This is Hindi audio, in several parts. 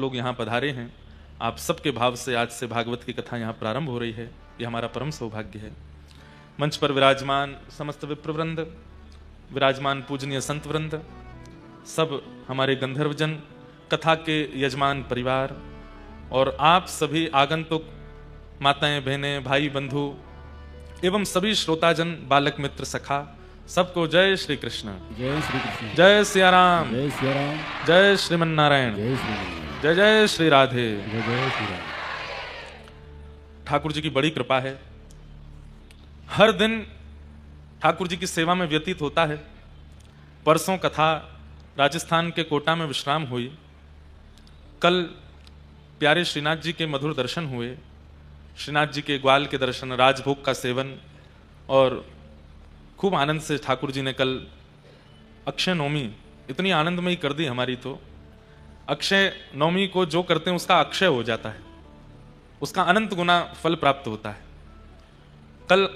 लोग यहाँ पधारे हैं, आप सबके भाव से आज से भागवत की कथा यहाँ प्रारंभ हो रही है, ये हमारा परम सौभाग्य है। मंच पर विराजमान समस्त विप्रवृंद, विराजमान पूजनीय संत वृंद, सब हमारे गंधर्वजन, कथा के यजमान परिवार और आप सभी आगंतुक माताएं, बहनें, भाई, बंधु एवं सभी श्रोताजन, बालक मित्र, सखा, सबको जय श्री कृष्ण, जय श्री कृष्ण, जय सिया राम, जय सिया राम, जय श्रीमन नारायण, जय श्री राम, जय जय श्री राधे। जय जय श्री राम। ठाकुर जी की बड़ी कृपा है, हर दिन ठाकुर जी की सेवा में व्यतीत होता है। परसों कथा राजस्थान के कोटा में विश्राम हुई, कल प्यारे श्रीनाथ जी के मधुर दर्शन हुए, श्रीनाथ जी के ग्वाल के दर्शन, राजभोग का सेवन, और खूब आनंद से ठाकुर जी ने कल अक्षय नवमी इतनी आनंदमयी कर दी हमारी। तो अक्षय नवमी को जो करते हैं उसका अक्षय हो जाता है, उसका अनंत गुना फल प्राप्त होता है। कल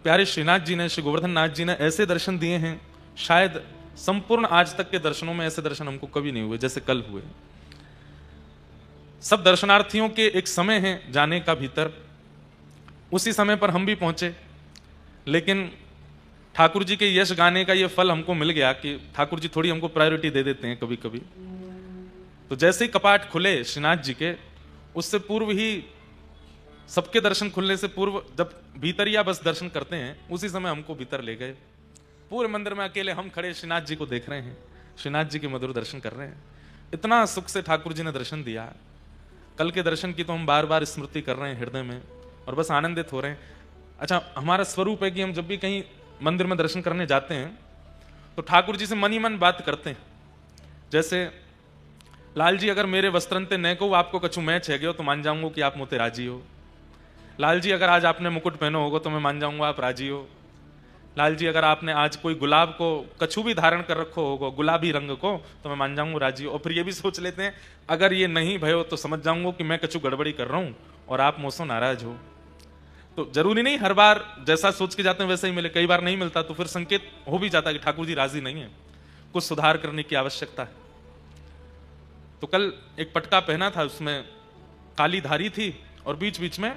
प्यारे श्रीनाथ जी ने, श्री गोवर्धन नाथ जी ने ऐसे दर्शन दिए हैं, शायद संपूर्ण आज तक के दर्शनों में ऐसे दर्शन हमको कभी नहीं हुए जैसे कल हुए। सब दर्शनार्थियों के एक समय है जाने का भीतर, उसी समय पर हम भी पहुंचे, लेकिन ठाकुर जी के यश गाने का ये फल हमको मिल गया कि ठाकुर जी थोड़ी हमको प्रायोरिटी दे देते हैं कभी कभी। तो जैसे ही कपाट खुले श्रीनाथ जी के, उससे पूर्व ही सबके दर्शन खुलने से पूर्व जब भीतर या बस दर्शन करते हैं, उसी समय हमको भीतर ले गए। पूरे मंदिर में अकेले हम खड़े श्रीनाथ जी को देख रहे हैं, श्रीनाथ जी के मधुर दर्शन कर रहे हैं। इतना सुख से ठाकुर जी ने दर्शन दिया। कल के दर्शन की तो हम बार बार स्मृति कर रहे हैं हृदय में और बस आनंदित हो रहे हैं। अच्छा, हमारा स्वरूप है कि हम जब भी कहीं मंदिर में दर्शन करने जाते हैं तो ठाकुर जी से मन ही मन बात करते हैं। जैसे लाल जी, अगर मेरे वस्त्रंते न को आपको कछु मैच है गयो तो मान जाऊंगा कि आप मोते राजी हो। लाल जी, अगर आज आपने मुकुट पहनो होगा तो मैं मान जाऊंगा आप राजी हो। लाल जी, अगर आपने आज कोई गुलाब को कछु भी धारण कर रखो होगा, गुलाबी रंग को, तो मैं मान जाऊंगा राजी हो। और फिर ये भी सोच लेते हैं अगर ये नहीं भयो तो समझ जाऊंगा कि मैं कछु गड़बड़ी कर रहा हूं और आप मुझसे नाराज हो। तो जरूरी नहीं हर बार जैसा सोच के जाते हैं वैसा ही मिले, कई बार नहीं मिलता तो फिर संकेत हो भी जाता है कि ठाकुर जी राजी नहीं है, कुछ सुधार करने की आवश्यकता है। तो कल एक पटका पहना था, उसमें काली धारी थी और बीच बीच में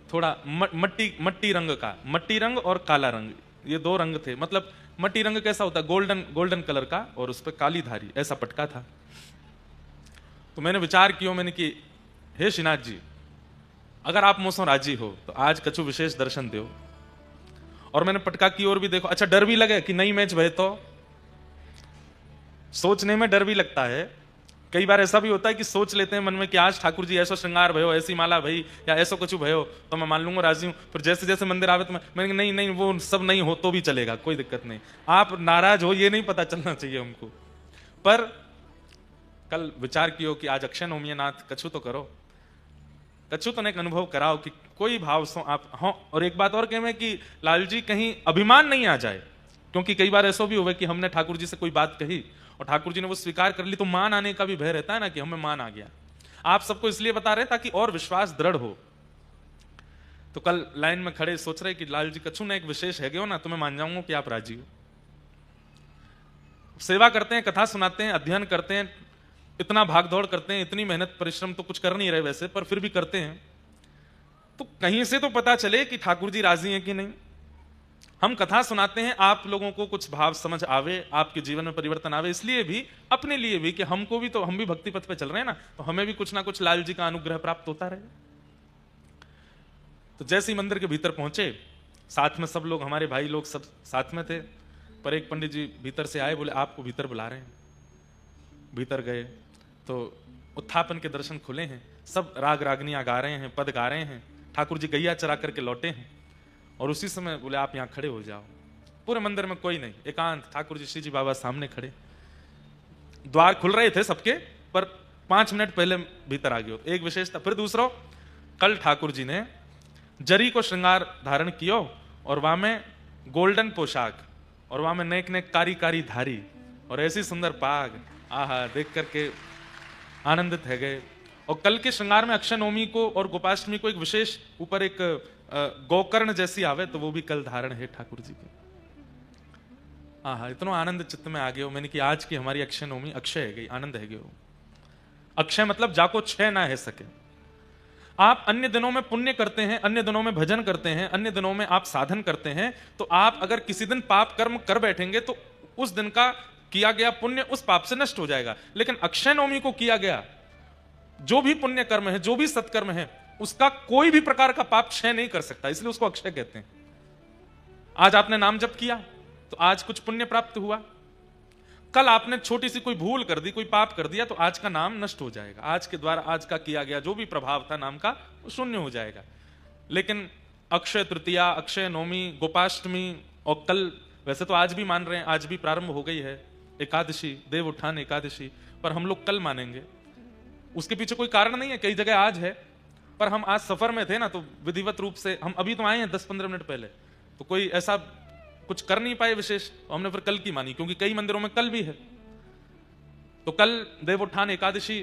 थोड़ा मट्टी रंग का, मट्टी रंग और काला रंग, ये दो रंग थे। मतलब मट्टी रंग कैसा होता है, गोल्डन कलर का, और उस पर काली धारी, ऐसा पटका था। तो मैंने विचार किया, मैंने कि हे श्रीनाथ जी, अगर आप मुझसे राजी हो तो आज कछु विशेष दर्शन दो। और मैंने पटका की ओर भी देखो। अच्छा, डर भी लगे कि नहीं मैच भय, तो सोचने में डर भी लगता है। कई बार ऐसा भी होता है कि सोच लेते हैं मन में कि आज ठाकुर जी ऐसा श्रृंगार भयो, ऐसी माला भई, या ऐसा कुछ भयो तो मैं मान लूंगा राजी हूं। फिर जैसे जैसे मंदिर आवे तो मैं नहीं, वो सब नहीं हो तो भी चलेगा, कोई दिक्कत नहीं, आप नाराज हो ये नहीं पता चलना चाहिए हमको। पर कल विचार किया कि आज अक्षय नवमी नाथ, कछु तो करो, कछु तो एक अनुभव कराओ कि कोई भाव सो आप हो। और एक बात और कहें कि लाल जी कहीं अभिमान नहीं आ जाए, क्योंकि कई बार ऐसा भी हुआ कि हमने ठाकुर जी से कोई बात कही और ठाकुर जी ने वो स्वीकार कर ली, तो मान आने का भी भय रहता है ना कि हमें मान आ गया। आप सबको इसलिए बता रहे ताकि और विश्वास दृढ़ हो। तो कल लाइन में खड़े सोच रहे कि लाल जी कछु ने एक विशेष है गयो ना, तो मैं मान जाऊंगा कि आप राजी हो। सेवा करते हैं, कथा सुनाते हैं, अध्ययन करते हैं, इतना भाग दौड़ करते हैं, इतनी मेहनत परिश्रम तो कुछ कर नहीं रहे वैसे, पर फिर भी करते हैं, तो कहीं से तो पता चले कि ठाकुर जी राजी हैं कि नहीं। हम कथा सुनाते हैं, आप लोगों को कुछ भाव समझ आवे, आपके जीवन में परिवर्तन आवे, इसलिए भी, अपने लिए भी, कि हमको भी तो, हम भी भक्ति पथ पे चल रहे हैं ना, तो हमें भी कुछ ना कुछ लाल जी का अनुग्रह प्राप्त होता रहे। तो जैसे ही मंदिर के भीतर पहुंचे, साथ में सब लोग, हमारे भाई लोग सब साथ में थे, पर एक पंडित जी भीतर से आए, बोले आपको भीतर बुला रहे हैं। भीतर गए तो उत्थापन के दर्शन खुले हैं, सब राग रागनियां गा रहे हैं, पद गा रहे हैं, ठाकुर जी गैया चरा करके लौटे हैं। और उसी समय बोले आप यहाँ खड़े हो जाओ। पूरे मंदिर में कोई नहीं, एकांत, ठाकुर जी, श्री जी बाबा सामने खड़े। द्वार खुल रहे थे सबके, पर 5 मिनट पहले भीतर आ गए। एक विशेषता। फिर दूसरा, कल ठाकुर जी ने जरी को श्रृंगार धारण कियो और वहां में गोल्डन पोशाक और वहां में नेक नेक कारी कारी धारी और ऐसी सुंदर पाग, आहा, देख करके आनंदित है गए। और कल के श्रृंगार में अक्षय नवमी को और गोपाष्टमी को एक विशेष ऊपर एक गोकर्ण जैसी आवे, तो वो भी कल धारण है ठाकुर जी के। हाँ, इतना आनंद चित्त में आ गया। मैंने कि आज की हमारी अक्षय नवमी अक्षय है गई, आनंद है गया। अक्षय मतलब जाको क्षय ना है सके। आप अन्य दिनों में पुण्य करते हैं, अन्य दिनों में भजन करते हैं, अन्य दिनों में आप साधन करते हैं, तो आप अगर किसी दिन पाप कर्म कर बैठेंगे तो उस दिन का किया गया पुण्य उस पाप से नष्ट हो जाएगा। लेकिन अक्षय नवमी को किया गया जो भी पुण्य कर्म है, जो भी सत्कर्म है, उसका कोई भी प्रकार का पाप क्षय नहीं कर सकता, इसलिए उसको अक्षय कहते हैं। आज आपने नाम जप किया तो आज कुछ पुण्य प्राप्त हुआ, कल आपने छोटी सी कोई भूल कर दी, कोई पाप कर दिया, तो आज का नाम नष्ट हो जाएगा। आज के द्वारा आज का किया गया जो भी प्रभाव था नाम का, वो शून्य हो जाएगा। लेकिन अक्षय तृतीया, अक्षय नवमी, गोपाष्टमी और कल, वैसे तो आज भी मान रहे हैं, आज भी प्रारंभ हो गई है एकादशी, देव उत्थान एकादशी, पर हम लोग कल मानेंगे। उसके पीछे कोई कारण नहीं है, कई जगह आज है, पर हम आज सफर में थे ना, तो विधिवत रूप से हम अभी तो आए हैं 10-15 मिनट पहले, तो कोई ऐसा कुछ कर नहीं पाए विशेष, तो हमने फिर कल की मानी, क्योंकि कई मंदिरों में कल भी है। तो कल देवोत्थान एकादशी,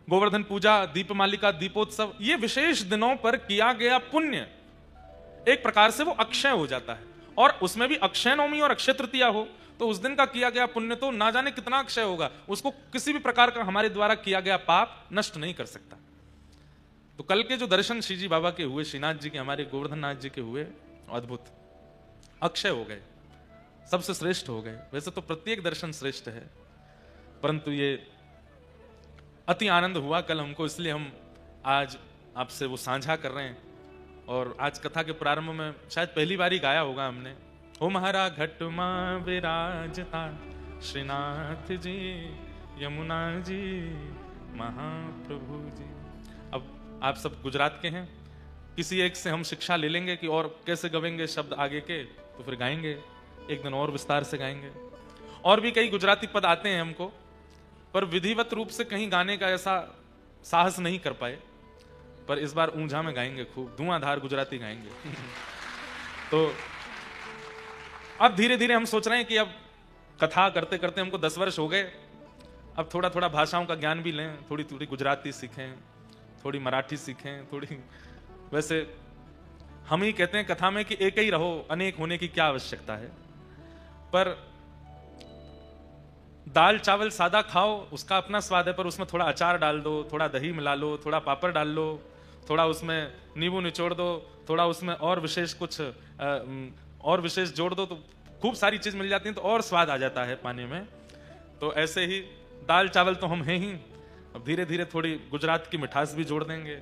गोवर्धन पूजा, दीपमालिका, दीपोत्सव, ये विशेष दिनों पर किया गया पुण्य एक प्रकार से वो अक्षय हो जाता है। और उसमें भी अक्षय नवमी और अक्षय तृतीया हो तो उस दिन का किया गया पुण्य तो ना जाने कितना अक्षय होगा, उसको किसी भी प्रकार का हमारे द्वारा किया गया पाप नष्ट नहीं कर सकता। तो कल के जो दर्शन श्री जी बाबा के हुए, श्रीनाथ जी के, हमारे गोवर्धन नाथ जी के हुए, अद्भुत अक्षय हो गए, सबसे श्रेष्ठ हो गए। वैसे तो प्रत्येक दर्शन श्रेष्ठ है, परंतु ये अति आनंद हुआ कल हमको, इसलिए हम आज आपसे वो साझा कर रहे हैं। और आज कथा के प्रारंभ में शायद पहली बार ही गाया होगा हमने, हो महारा घट मां विराजता श्रीनाथ जी, यमुना जी, महाप्रभु जी। अब आप सब गुजरात के हैं, किसी एक से हम शिक्षा ले लेंगे कि और कैसे गवेंगे शब्द आगे के, तो फिर गाएंगे, एक दिन और विस्तार से गाएंगे। और भी कई गुजराती पद आते हैं हमको, पर विधिवत रूप से कहीं गाने का ऐसा साहस नहीं कर पाए, पर इस बार ऊंझा में गाएंगे, खूब धुआंधार गुजराती गाएंगे। तो अब धीरे धीरे हम सोच रहे हैं कि अब कथा करते करते हमको 10 वर्ष हो गए, अब थोड़ा थोड़ा भाषाओं का ज्ञान भी लें, थोड़ी थोड़ी गुजराती सीखें, थोड़ी मराठी सीखें, थोड़ी, वैसे हम ही कहते हैं कथा में कि एक ही रहो, अनेक होने की क्या आवश्यकता है। पर दाल चावल सादा खाओ, उसका अपना स्वाद है, पर उसमें थोड़ा अचार डाल दो, थोड़ा दही मिला लो, थोड़ा पापड़ डाल लो, थोड़ा उसमें नींबू निचोड़ दो, थोड़ा उसमें और विशेष कुछ और विशेष जोड़ दो, तो खूब सारी चीज मिल जाती है, तो और स्वाद आ जाता है पाने में। तो ऐसे ही दाल चावल तो हम हैं ही, अब धीरे धीरे थोड़ी गुजरात की मिठास भी जोड़ देंगे,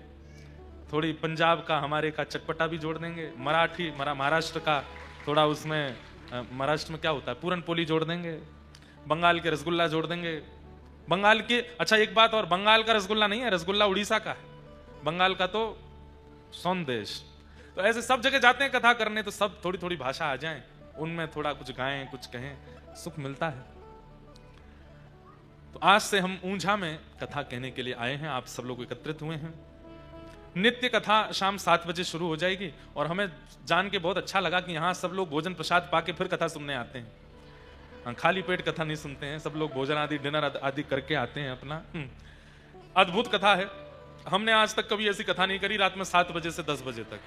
थोड़ी पंजाब का हमारे का चटपटा भी जोड़ देंगे, मराठी महाराष्ट्र का थोड़ा उसमें, महाराष्ट्र में क्या होता है, पूरन पोली जोड़ देंगे, बंगाल के रसगुल्ला जोड़ देंगे, बंगाल के, अच्छा एक बात और, बंगाल का रसगुल्ला नहीं है, रसगुल्ला उड़ीसा का है, बंगाल का तो सौंदेश। तो ऐसे सब जगह जाते हैं कथा करने, तो सब थोड़ी थोड़ी भाषा आ जाए, उनमें थोड़ा कुछ गाएं, कुछ कहें, सुख मिलता है। तो आज से हम ऊंझा में कथा कहने के लिए आए हैं, आप सब लोग एकत्रित हुए हैं। नित्य कथा शाम 7 बजे शुरू हो जाएगी, और हमें जान के बहुत अच्छा लगा कि यहाँ सब लोग भोजन प्रसाद पाके फिर कथा सुनने आते हैं। खाली पेट कथा नहीं सुनते हैं, सब लोग भोजन आदि, डिनर आदि करके आते हैं अपना। अद्भुत कथा है, हमने आज तक कभी ऐसी कथा नहीं करी रात में 7 बजे से 10 बजे तक।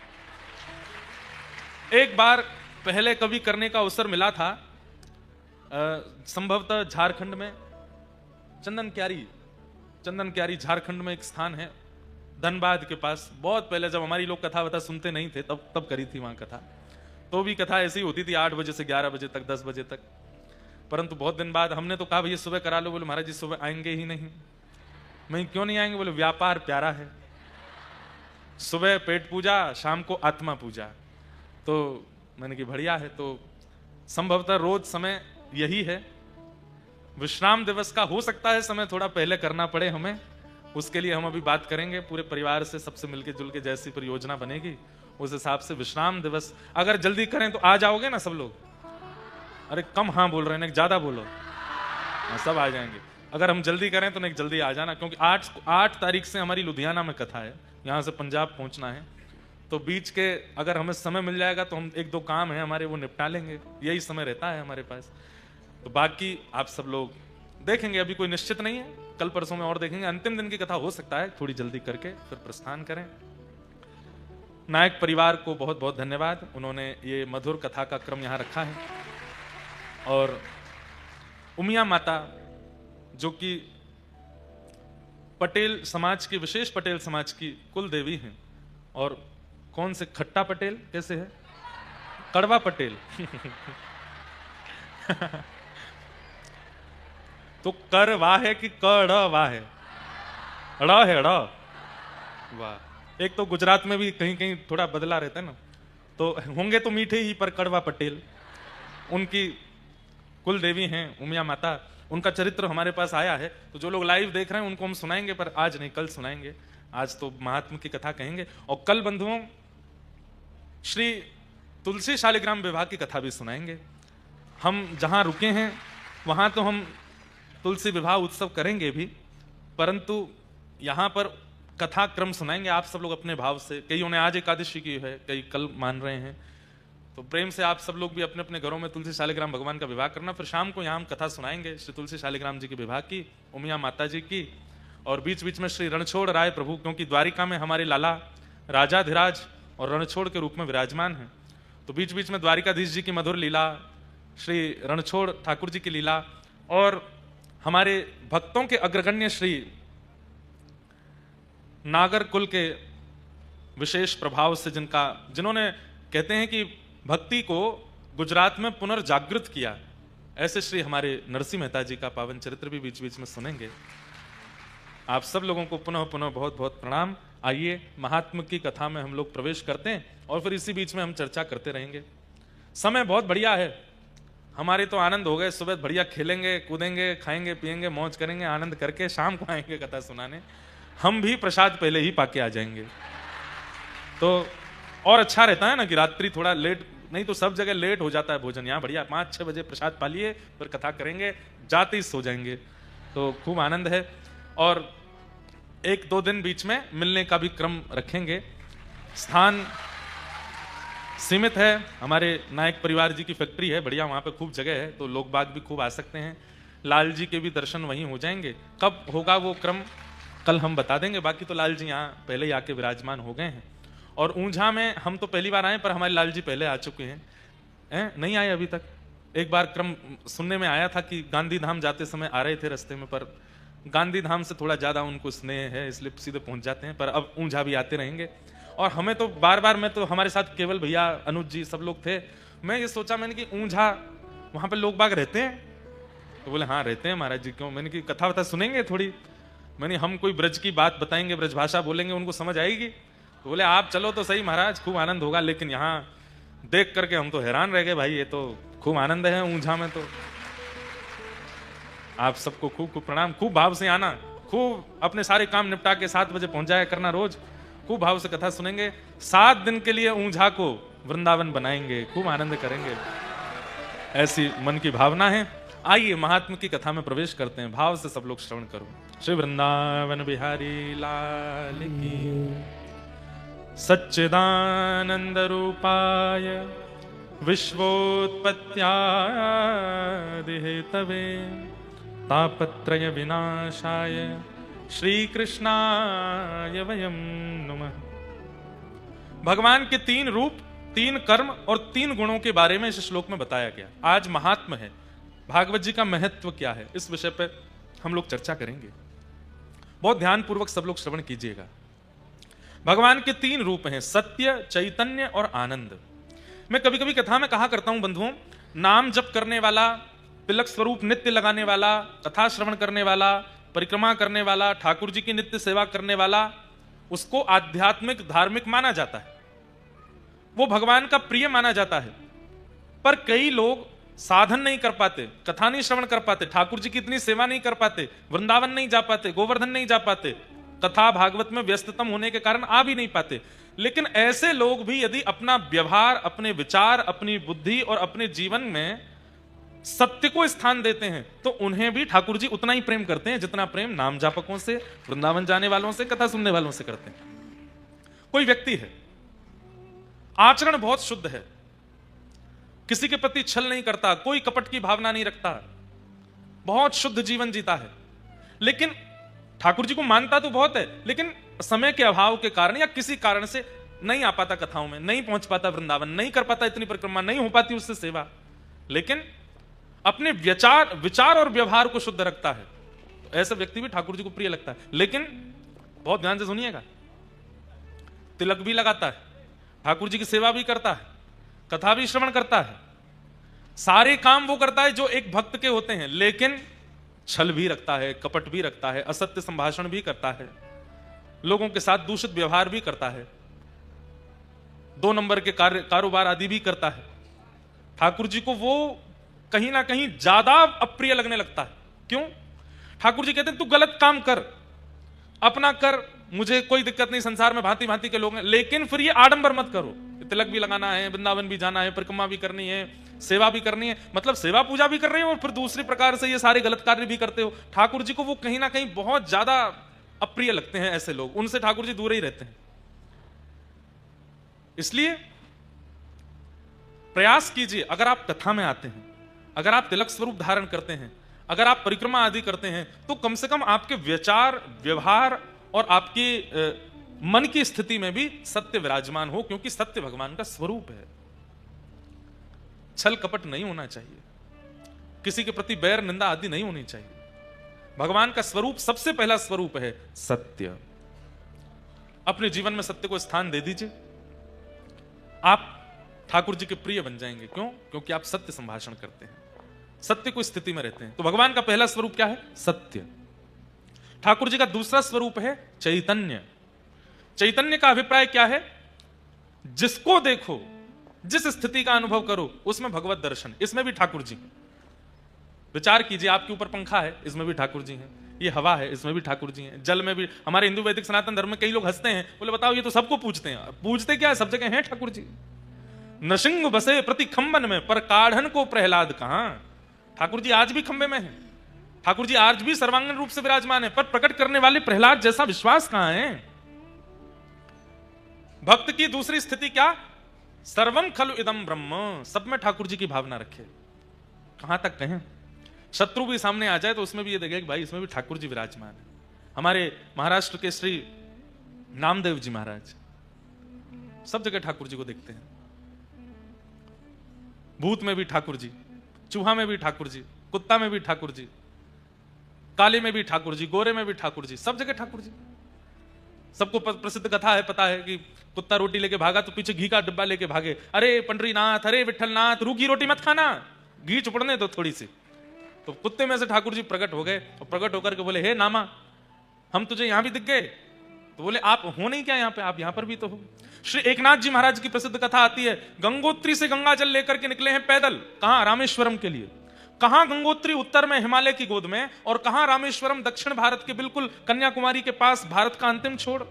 एक बार पहले कभी करने का अवसर मिला था, संभवतः झारखंड में चंदन क्यारी झारखंड में एक स्थान है, धनबाद के पास। बहुत पहले जब हमारी लोग कथा वथा सुनते नहीं थे, तब करी थी वहां कथा। तो भी कथा ऐसी होती थी 8 बजे से 11 बजे तक, 10 बजे तक। परंतु बहुत दिन बाद हमने तो कहा भैया सुबह करा लो, बोले महाराज जी सुबह आएंगे ही नहीं। मैं क्यों नहीं आएंगे, बोले व्यापार प्यारा है, सुबह पेट पूजा, शाम को आत्मा पूजा। तो मैंने कहा बढ़िया है, तो संभवतः रोज समय यही है। विश्राम दिवस का हो सकता है समय थोड़ा पहले करना पड़े हमें, उसके लिए हम अभी बात करेंगे पूरे परिवार से, सबसे मिलके जुल के जैसी परियोजना बनेगी उस हिसाब से विश्राम दिवस अगर जल्दी करें तो आ जाओगे ना सब लोग? अरे कम हाँ बोल रहे हैं, ज्यादा बोलो। हाँ, सब आ जाएंगे। अगर हम जल्दी करें तो नहीं जल्दी आ जाना, क्योंकि 8 तारीख से हमारी लुधियाना में कथा है, यहाँ से पंजाब पहुंचना है। तो बीच के अगर हमें समय मिल जाएगा तो हम 1-2 काम है हमारे वो निपटा लेंगे, यही समय रहता है हमारे पास। तो बाकी आप सब लोग देखेंगे, अभी कोई निश्चित नहीं है, कल परसों में और देखेंगे। अंतिम दिन की कथा हो सकता है थोड़ी जल्दी करके फिर प्रस्थान करें। नायक परिवार को बहुत बहुत धन्यवाद, उन्होंने ये मधुर कथा का क्रम यहाँ रखा है। और उमिया माता जो कि पटेल समाज की, विशेष पटेल समाज की कुल देवी हैं। और कौन से, खट्टा पटेल कैसे है, कड़वा पटेल तो कर वाह है कि कड़ वाह है, ड़ है ड़, वाह। एक तो गुजरात में भी कहीं कहीं थोड़ा बदला रहता है ना, तो होंगे तो मीठे ही पर कड़वा पटेल। उनकी कुल देवी हैं उमिया माता, उनका चरित्र हमारे पास आया है। तो जो लोग लाइव देख रहे हैं उनको हम सुनाएंगे, पर आज नहीं, कल सुनाएंगे। आज तो महात्मा की कथा कहेंगे, और कल बंधुओं श्री तुलसी शालिग्राम विवाह की कथा भी सुनाएंगे। हम जहां रुके हैं वहां तो हम तुलसी विवाह उत्सव करेंगे भी, परंतु यहां पर कथा क्रम सुनाएंगे। आप सब लोग अपने भाव से, कईयों ने आज एकादशी की है, कई कल मान रहे हैं, तो प्रेम से आप सब लोग भी अपने अपने घरों में तुलसी शालिग्राम भगवान का विवाह करना। फिर शाम को यहाँ हम कथा सुनाएंगे श्री तुलसी शालिग्राम जी के विवाह की, उमिया माता जी की, और बीच बीच में श्री रणछोड़ राय प्रभु, क्योंकि द्वारिका में हमारे लाला राजाधिराज और रणछोड़ के रूप में विराजमान हैं, तो बीच बीच में द्वारिकाधीश जी की मधुर लीला, श्री रणछोड़ ठाकुर जी की लीला, और हमारे भक्तों के अग्रगण्य श्री नागर कुल के विशेष प्रभाव से जिन्होंने कहते हैं कि भक्ति को गुजरात में पुनर्जागृत किया, ऐसे श्री हमारे नरसिंह मेहता जी का पावन चरित्र भी बीच बीच में सुनेंगे। आप सब लोगों को पुनः पुनः बहुत बहुत प्रणाम। आइए महात्मा की कथा में हम लोग प्रवेश करते हैं, और फिर इसी बीच में हम चर्चा करते रहेंगे। समय बहुत बढ़िया है, हमारे तो आनंद हो गए, सुबह बढ़िया खेलेंगे कूदेंगे, खाएंगे पिएंगे, मौज करेंगे, आनंद करके शाम को आएंगे कथा सुनाने। हम भी प्रसाद पहले ही पाके आ जाएंगे, तो और अच्छा रहता है ना कि रात्रि थोड़ा लेट, नहीं तो सब जगह लेट हो जाता है भोजन। यहाँ बढ़िया 5-6 बजे प्रसाद पा लिए, फिर कथा करेंगे, जाते ही सो जाएंगे, तो खूब आनंद है। और 1-2 दिन बीच में मिलने का भी क्रम रखेंगे। स्थान सीमित है, हमारे नायक परिवार जी की फैक्ट्री है बढ़िया, वहां पे खूब जगह है, तो लोग बाग भी खूब आ सकते हैं। लाल जी के भी दर्शन वहीं हो जाएंगे। कब होगा वो क्रम कल हम बता देंगे, बाकी तो लाल जी यहाँ पहले ही आके विराजमान हो गए हैं। और ऊंझा में हम तो पहली बार आए, पर हमारे लाल जी पहले आ चुके हैं, नहीं आए अभी तक। एक बार क्रम सुनने में आया था कि गांधी धाम जाते समय आ रहे थे रास्ते में, पर गांधी धाम से थोड़ा ज्यादा उनको स्नेह है, इसलिए सीधे पहुंच जाते हैं, पर अब ऊंझा भी आते रहेंगे। और हमें तो बार बार, मैं तो हमारे साथ केवल भैया, अनुज जी, सब लोग थे। मैं ये सोचा मैंने कि ऊंझा वहां पर लोग बाग रहते हैं, तो बोले हाँ रहते हैं महाराज जी। क्यों? मैंने कि कथा वथा सुनेंगे थोड़ी। मैंने हम कोई ब्रज की बात बताएंगे, ब्रज भाषा बोलेंगे, उनको समझ आएगी। तो बोले आप चलो तो सही महाराज, खूब आनंद होगा। लेकिन यहाँ देख करके हम तो हैरान रह गए, भाई ये तो खूब आनंद है ऊंझा में। तो आप सबको खूब खूब प्रणाम, खूब भाव से आना, खूब अपने सारे काम निपटा के 7 बजे पहुंच जाया करना रोज। खूब भाव से कथा सुनेंगे, 7 दिन के लिए ऊंझा को वृंदावन बनाएंगे, खूब आनंद करेंगे, ऐसी मन की भावना है। आइए महात्मा की कथा में प्रवेश करते हैं, भाव से सब लोग श्रवण करो। श्री वृंदावन बिहारी लाल की, सच्चिदानंद रूपाय विश्वोत्पत्त्यादि हेतवे तापत्रय विनाशाय श्री कृष्णाय वयं नमः। भगवान के 3 रूप, 3 कर्म और 3 गुणों के बारे में इस श्लोक में बताया गया। आज महात्मा है, भागवत जी का महत्व क्या है, इस विषय पर हम लोग चर्चा करेंगे। बहुत ध्यानपूर्वक सब लोग श्रवण कीजिएगा। भगवान के 3 रूप हैं, सत्य, चैतन्य और आनंद। मैं कभी कभी कथा में कहा करता हूं बंधुओं, नाम जप करने वाला, तिलक स्वरूप नित्य लगाने वाला, कथा श्रवण करने वाला, परिक्रमा करने वाला, ठाकुर जी की नित्य सेवा करने वाला, उसको आध्यात्मिक धार्मिक माना जाता है, वो भगवान का प्रिय माना जाता है। पर कई लोग साधन नहीं कर पाते, कथा नहीं श्रवण कर पाते, ठाकुर जी की इतनी सेवा नहीं कर पाते, वृंदावन नहीं जा पाते, गोवर्धन नहीं जा पाते, कथा भागवत में व्यस्ततम होने के कारण आ भी नहीं पाते। लेकिन ऐसे लोग भी यदि अपना व्यवहार, अपने विचार, अपनी बुद्धि और अपने जीवन में सत्य को स्थान देते हैं, तो उन्हें भी ठाकुर जी उतना ही प्रेम करते हैं जितना प्रेम नाम जापकों से, वृंदावन जाने वालों से, कथा सुनने वालों से करते हैं। कोई व्यक्ति है, आचरण बहुत शुद्ध है, किसी के प्रति छल नहीं करता, कोई कपट की भावना नहीं रखता, बहुत शुद्ध जीवन जीता है, लेकिन ठाकुर जी को मानता तो बहुत है, लेकिन समय के अभाव के कारण या किसी कारण से नहीं आ पाता कथाओं में, नहीं पहुंच पाता वृंदावन, नहीं कर पाता इतनी परिक्रमा, नहीं हो पाती उससे सेवा, लेकिन अपने विचार और व्यवहार को शुद्ध रखता है। तो ऐसा व्यक्ति भी ठाकुर जी को प्रिय लगता है। लेकिन बहुत ध्यान से सुनिएगा, तिलक भी लगाता है, ठाकुर जी की सेवा भी करता है, कथा भी श्रवण करता है, सारे काम वो करता है जो एक भक्त के होते हैं, लेकिन छल भी रखता है, कपट भी रखता है, असत्य संभाषण भी करता है, लोगों के साथ दूषित व्यवहार भी करता है, 2 नंबर के कारोबार आदि भी करता है। ठाकुर जी को वो कहीं ना कहीं ज्यादा अप्रिय लगने लगता है। क्यों? ठाकुर जी कहते हैं तू गलत काम कर, अपना कर, मुझे कोई दिक्कत नहीं, संसार में भांति भांति के लोग हैं, लेकिन फिर ये आडंबर मत करो। तिलक भी लगाना है, वृंदावन भी जाना है, परिक्रमा भी करनी है, सेवा भी करनी है, मतलब सेवा पूजा भी कर रहे हो और फिर दूसरी प्रकार से ये सारे गलत कार्य भी करते हो। ठाकुर जी को वो कहीं ना कहीं बहुत ज्यादा अप्रिय लगते हैं ऐसे लोग, उनसे ठाकुर जी दूर ही रहते हैं। इसलिए प्रयास कीजिए, अगर आप कथा में आते हैं, अगर आप तिलक स्वरूप धारण करते हैं, अगर आप परिक्रमा आदि करते हैं, तो कम से कम आपके विचार, व्यवहार और आपकी मन की स्थिति में भी सत्य विराजमान हो, क्योंकि सत्य भगवान का स्वरूप है। छल कपट नहीं होना चाहिए, किसी के प्रति बैर निंदा आदि नहीं होनी चाहिए। भगवान का स्वरूप, सबसे पहला स्वरूप है सत्य। अपने जीवन में सत्य को स्थान दे दीजिए, आप ठाकुर जी के प्रिय बन जाएंगे। क्यों? क्योंकि आप सत्य संभाषण करते हैं, सत्य को स्थिति में रहते हैं। तो भगवान का पहला स्वरूप क्या है? सत्य। ठाकुर जी का दूसरा स्वरूप है चैतन्य। चैतन्य का अभिप्राय क्या है? जिसको देखो, जिस स्थिति का अनुभव करो, उसमें भगवत दर्शन। इसमें भी ठाकुर जी। विचार कीजिए, आपके ऊपर पंखा है, इसमें भी ठाकुर जी हैं, ये हवा है, इसमें भी ठाकुर जी हैं, जल में भी। हमारे हिंदू वैदिक सनातन धर्म में कई लोग हंसते हैं, बोले बताओ ये तो सबको पूजते हैं। पूजते क्या है? सब जगह हैं ठाकुर जी। नृसिंह बसे प्रति खंबन में, पर काढ़न को प्रहलाद कहां। ठाकुर जी आज भी खंबे में हैं, ठाकुर जी आज भी सर्वांगीण रूप से विराजमान है, पर प्रकट करने वाले प्रहलाद जैसा विश्वास कहां है? भक्त की दूसरी स्थिति क्या? सर्वम खलु इदम ब्रह्म, सब में ठाकुर जी की भावना रखे। कहां तक कहें? शत्रु भी सामने आ जाए तो उसमें भी ये देखे कि भाई इसमें भी ठाकुर जी विराजमान है। हमारे महाराष्ट्र के श्री नामदेव जी महाराज सब जगह ठाकुर जी को देखते हैं। भूत में भी ठाकुर जी, चूहा में भी ठाकुर जी, कुत्ता में भी ठाकुर जी, काले में भी ठाकुर जी, गोरे में भी ठाकुर जी, सब जगह ठाकुर जी। सबको प्रसिद्ध कथा है, पता है कि कुत्ता रोटी लेके भागा तो पीछे घी का डिब्बा लेके भागे। अरे पंडरीनाथ, अरे विठलनाथ, रूखी रोटी मत खाना, घी चुपड़ने दो थोड़ी सी। तो कुत्ते में से ठाकुर जी प्रकट हो गए और प्रकट होकर के बोले, हे नामा, हम तुझे यहां भी दिख गए। तो बोले आप हो नहीं क्या यहाँ पे? आप यहां पर भी तो हो। श्री एकनाथ जी महाराज की प्रसिद्ध कथा आती है, गंगोत्री से गंगा जल लेकर के निकले हैं पैदल। कहां? रामेश्वरम के लिए। कहां गंगोत्री? उत्तर में हिमालय की गोद में, और कहां रामेश्वरम? दक्षिण भारत के बिल्कुल कन्याकुमारी के पास, भारत का अंतिम छोर।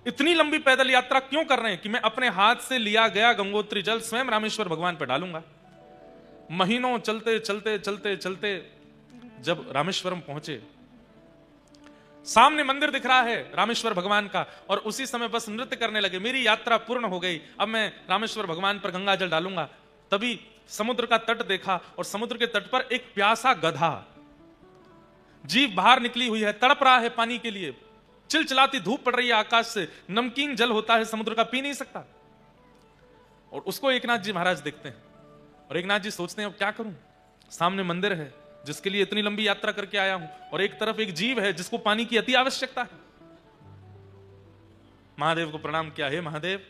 इतनी लंबी पैदल यात्रा क्यों कर रहे हैं? कि मैं अपने हाथ से लिया गया गंगोत्री जल स्वयं रामेश्वर भगवान पर डालूंगा। महीनों चलते चलते चलते चलते जब रामेश्वरम पहुंचे, सामने मंदिर दिख रहा है रामेश्वर भगवान का, और उसी समय बस नृत्य करने लगे। मेरी यात्रा पूर्ण हो गई, अब मैं रामेश्वर भगवान पर गंगा जल डालूंगा। तभी समुद्र का तट देखा, और समुद्र के तट पर एक प्यासा गधा, जीभ बाहर निकली हुई है, तड़प रहा है पानी के लिए। चिलचिलाती धूप पड़ रही है आकाश से, नमकीन जल होता है समुद्र का, पी नहीं सकता। और उसको एकनाथ जी महाराज देखते हैं, और एकनाथ जी सोचते हैं अब क्या करूं? सामने मंदिर है जिसके लिए इतनी लंबी यात्रा करके आया हूं, और एक तरफ एक जीव है जिसको पानी की अति आवश्यकता है। महादेव को प्रणाम किया, हे महादेव,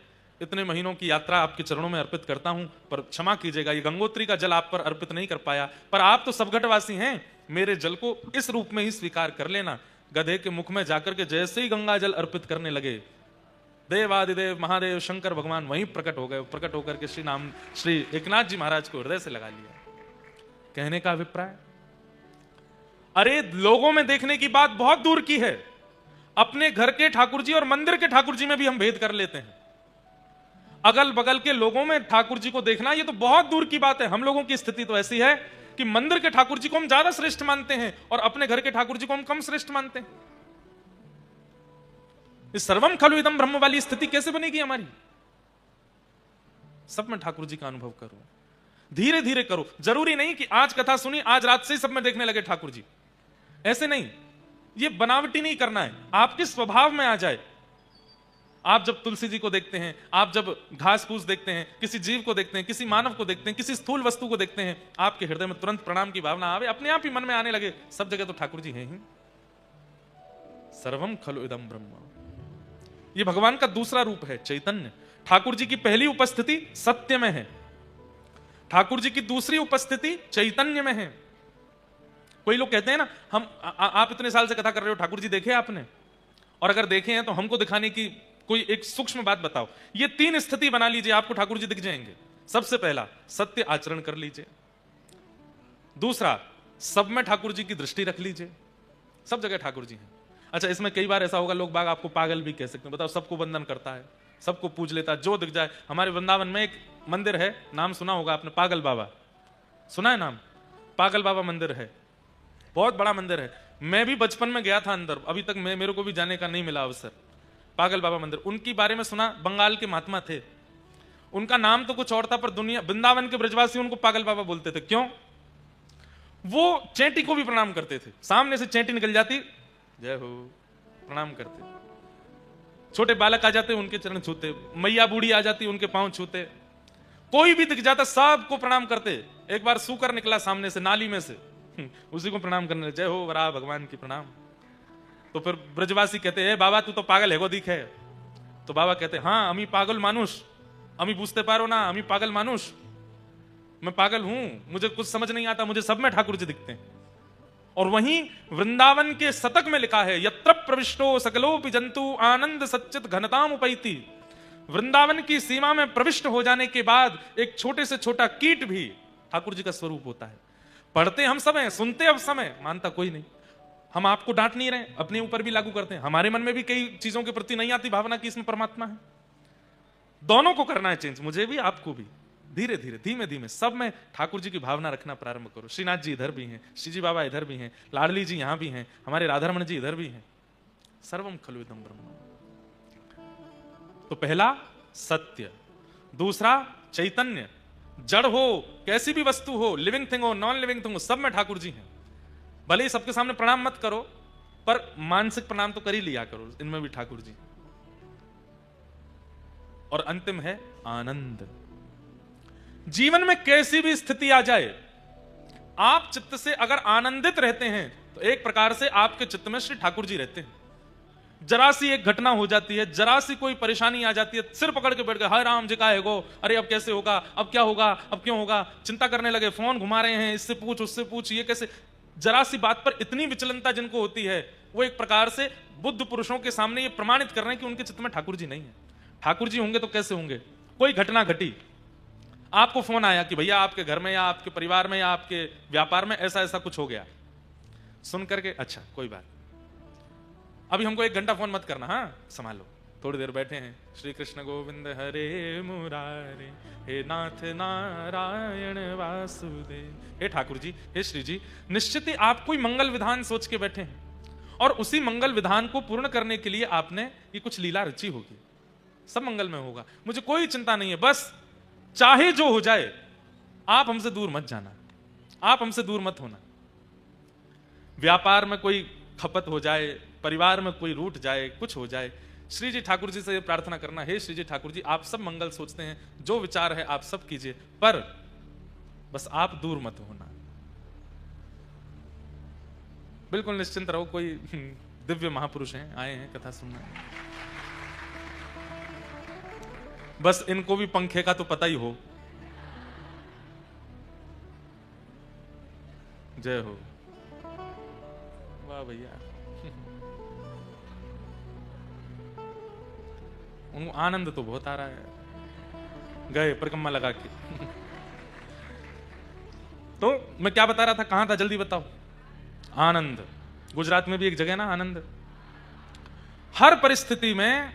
इतने महीनों की यात्रा आपके चरणों में अर्पित करता हूं, पर क्षमा कीजिएगा, ये गंगोत्री का जल आप पर अर्पित नहीं कर पाया, पर आप तो सबघटवासी हैं, मेरे जल को इस रूप में ही स्वीकार कर लेना। गधे के मुख में जाकर के जैसे ही गंगा जल अर्पित करने लगे, देवादिदेव महादेव शंकर भगवान वहीं प्रकट हो गए। प्रकट होकर के श्री एकनाथ जी महाराज को हृदय से लगा लिया। कहने का अभिप्राय, अरे लोगों में देखने की बात बहुत दूर की है, अपने घर के ठाकुर जी और मंदिर के ठाकुर जी में भी हम भेद कर लेते हैं। अगल बगल के लोगों में ठाकुर जी को देखना ये तो बहुत दूर की बात है। हम लोगों की स्थिति तो ऐसी है कि मंदिर के ठाकुर जी को हम ज्यादा श्रेष्ठ मानते हैं और अपने घर के ठाकुर जी को हम कम श्रेष्ठ मानते हैं। इस सर्वम खलु इदम ब्रह्म वाली स्थिति कैसे बनेगी हमारी? सब में ठाकुर जी का अनुभव करो, धीरे धीरे करो। जरूरी नहीं कि आज कथा सुनी, आज रात से ही सब में देखने लगे ठाकुर जी, ऐसे नहीं। ये बनावटी नहीं करना है, आपके स्वभाव में आ जाए। आप जब तुलसी जी को देखते हैं, आप जब घास फूस देखते हैं, किसी जीव को देखते हैं, किसी मानव को देखते हैं, किसी स्थूल वस्तु को देखते हैं, आपके हृदय में तुरंत प्रणाम की भावना आवे, अपने आप ही मन में आने लगे, सब जगह तो ठाकुर जी हैं ही। सर्वम खलु इदम ब्रह्म, ये भगवान का दूसरा रूप है, चैतन्य। ठाकुर जी की पहली उपस्थिति सत्य में है, ठाकुर जी की दूसरी उपस्थिति चैतन्य में है। कोई लोग कहते हैं ना, आप इतने साल से कथा कर रहे हो, ठाकुर जी देखे आपने? और अगर देखे हैं तो हमको दिखाने की कोई एक सूक्ष्म बात बताओ। ये 3 स्थिति बना लीजिए, आपको ठाकुर जी दिख जाएंगे। सबसे पहला, सत्य आचरण कर लीजिए। दूसरा, सब में ठाकुर जी की दृष्टि रख लीजिए, सब जगह ठाकुर जी हैं। अच्छा, इसमें कई बार ऐसा होगा, लोग बाग आपको पागल भी कह सकते हैं। बताओ, सबको वंदन करता है, सबको पूज लेता है, जो दिख जाए। हमारे वृंदावन में एक मंदिर है, नाम सुना होगा आपने, पागल बाबा, सुना है नाम? पागल बाबा मंदिर है, बहुत बड़ा मंदिर है। मैं भी बचपन में गया था अंदर, अभी तक मेरे को भी जाने का नहीं मिला अवसर। पागल बाबा मंदिर, उनकी बारे में सुना, बंगाल के महात्मा थे, उनका नाम तो कुछ और था, पर दुनिया वृंदावन के ब्रजवासी उनको पागल बाबा बोलते थे। क्यों? वो चेंटी को भी प्रणाम करते थे, सामने से चेंटी निकल जाती, जय हो, प्रणाम करते। छोटे बालक आ जाते, उनके चरण छूते, मैया बूढ़ी आ जाती, उनके पांव छूते, कोई भी दिख जाता सबको प्रणाम करते। एक बार सूकर निकला सामने से, नाली में से, उसी को प्रणाम करने, जय हो वराह भगवान की प्रणाम। तो फिर ब्रजवासी कहते, ए बाबा तू तो पागल है, वो दिख है। तो बाबा कहते, हाँ अमी पागल मानुष, अमी पूछते पारो ना, अमी पागल मानुष, मैं पागल हूं, मुझे कुछ समझ नहीं आता, मुझे सब में ठाकुर जी दिखते हैं। और वहीं वृंदावन के शतक में लिखा है, यत्र प्रविष्टो सकलोपि जंतु आनंद सच्चित घनताम उपैति। वृंदावन की सीमा में प्रविष्ट हो जाने के बाद एक छोटे से छोटा कीट भी ठाकुर जी का स्वरूप होता है। पढ़ते हम सब हैं, सुनते अब समय, मानता कोई नहीं। हम आपको डांट नहीं रहे, अपने ऊपर भी लागू करते हैं। हमारे मन में भी कई चीजों के प्रति नहीं आती भावना कि इसमें परमात्मा है। दोनों को करना है चेंज, मुझे भी आपको भी। धीरे धीरे, धीमे धीमे सब में ठाकुर जी की भावना रखना प्रारंभ करो। श्रीनाथ जी इधर भी हैं, श्रीजी बाबा इधर भी हैं, लाडली जी यहां भी हैं, हमारे राधारमण जी इधर भी हैं। सर्वम खलु इदं ब्रह्म। तो पहला सत्य, दूसरा चैतन्य। जड़ हो, कैसी भी वस्तु हो, लिविंग थिंग हो, नॉन लिविंग थिंग हो, सब में ठाकुर जी हैं। भले ही सबके सामने प्रणाम मत करो, पर मानसिक प्रणाम तो कर ही लिया करो, इनमें भी ठाकुर जी। और अंतिम है आनंद। जीवन में कैसी भी स्थिति आ जाए, आप चित्त से अगर आनंदित रहते हैं तो एक प्रकार से आपके चित्त में श्री ठाकुर जी रहते हैं। जरा सी एक घटना हो जाती है, जरा सी कोई परेशानी आ जाती है, सिर पकड़ के बैठ गए, हाय राम जी का है गो, अरे अब कैसे होगा, अब क्या होगा, अब क्यों होगा, चिंता करने लगे, फोन घुमा रहे हैं, इससे पूछ उससे पूछ, ये कैसे। जरा सी बात पर इतनी विचलनता जिनको होती है, वो एक प्रकार से बुद्ध पुरुषों के सामने ये प्रमाणित कर रहे हैं कि उनके चित्त में ठाकुर जी नहीं है। ठाकुर जी होंगे तो कैसे होंगे? कोई घटना घटी, आपको फोन आया कि भैया आपके घर में या आपके परिवार में या आपके व्यापार में ऐसा ऐसा कुछ हो गया, सुन करके अच्छा कोई बात, अभी हमको 1 घंटा फोन मत करना, हाँ संभालो, थोड़ी देर बैठे हैं, श्री कृष्ण गोविंद हरे मुरारे, हे नाथ नारायण वासुदेव, हे ठाकुर जी, हे श्री जी। निश्चित ही आप कोई मंगल विधान सोच के बैठे हैं और उसी मंगल विधान को पूर्ण करने के लिए आपने ये कुछ लीला रची होगी, सब मंगल में होगा, मुझे कोई चिंता नहीं है, बस चाहे जो हो जाए आप हमसे दूर मत जाना, आप हमसे दूर मत होना। व्यापार में कोई खपत हो जाए, परिवार में कोई रूठ जाए, कुछ हो जाए, श्री जी ठाकुर जी से प्रार्थना करना, हे श्री जी ठाकुर जी आप सब मंगल सोचते हैं, जो विचार है आप सब कीजिए, पर बस आप दूर मत होना। बिल्कुल निश्चिंत रहो, कोई दिव्य महापुरुष हैं, आए हैं कथा सुनना, बस इनको भी पंखे का तो पता ही हो। जय हो, वाह भैया, उनको आनंद तो बहुत आ रहा है, गए परिक्रमा लगा के। तो मैं क्या बता रहा था, कहां था, जल्दी बताओ। आनंद, गुजरात में भी एक जगह ना आनंद, हर परिस्थिति में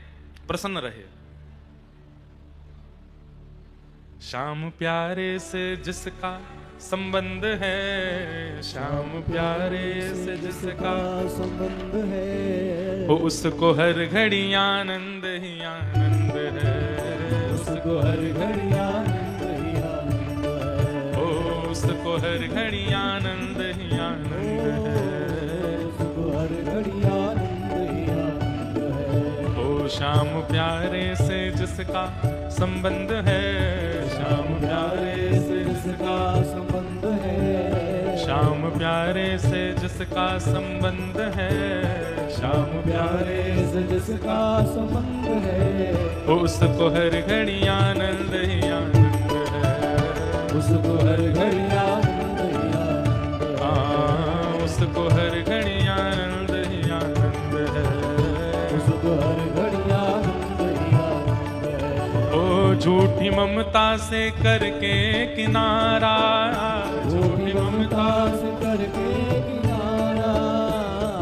प्रसन्न रहे। श्याम प्यारे से जिसका संबंध है, श्याम प्यारे से जिसका संबंध है, वो उसको हर घड़ी आनंद ही आनंद है, उसको हर घड़ी आनंद ही आनंद है, ओ उसको हर घड़ी आनंद ही आनंद है, उसको हर घड़ी आनंद ही आनंद है, ओ श्याम प्यारे से जिसका संबंध है, श्याम प्यारे से जिसका संबंध है, श्याम प्यारे से जिसका संबंध है, श्याम प्यारे से जिसका संबंध है, उसको हर घड़ी आनंद ही आनंद है, उसको हर घड़ी आनंद ही आनंद है। हाँ, उसको हर घड़ी आनंद ही आनंद है, उसको हर घड़ी आनंद ही आनंद है। ओ झूठी ममता से करके किनारा, झूठी ममता से करके किनारा,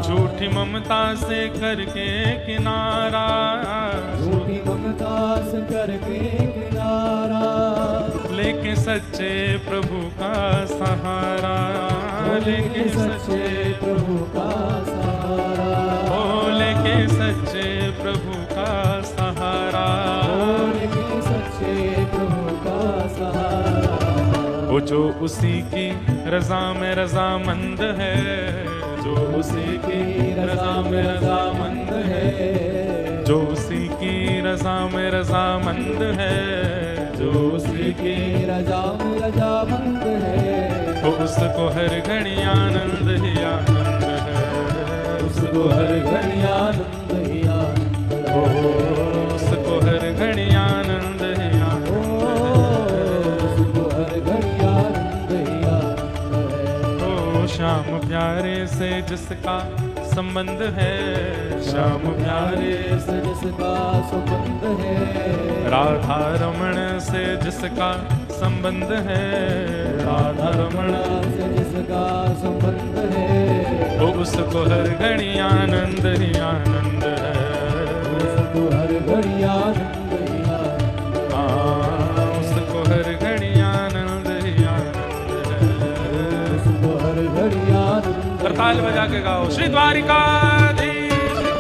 झूठी ममता से करके किनारा, झूठी ममता से करके किनारा, लेके सच्चे प्रभु का सहारा, लेके सच्चे प्रभु का सहारा, ओ लेके सच्चे प्रभु का सहारा, लेके सच्चे प्रभु का सहारा। वो जो उसी की रजा में रजामंद है, जो उसी की रजा में रजामंद है, जो उसी की रजा में रजामंद है, जो उसी की रजा में रजामंद है, वो उसको हर घड़ी आनंद ही आनंद है, उसको हर घड़ी आनंद ही आनंद है, उसको हर घड़ी आनंद ही आनंद है, उसको हर घड़ी आनंद ही आनंद है। ओ श्याम प्यारे से जिसका संबंध है, श्याम प्यारे से जिसका संबंध है, राधा रमण से जिसका संबंध है, राधा रमण से जिसका संबंध है, वो उसको हर घड़ी आनंद ही आनंद है, उसको हर घड़ी आनंद ही आनंद है। हाँ, उसको हर घड़ी आनंद ही आनंद है। उसको हर घड़ी आनंद करताल बजा के गाओ श्री द्वारिकाधीश की।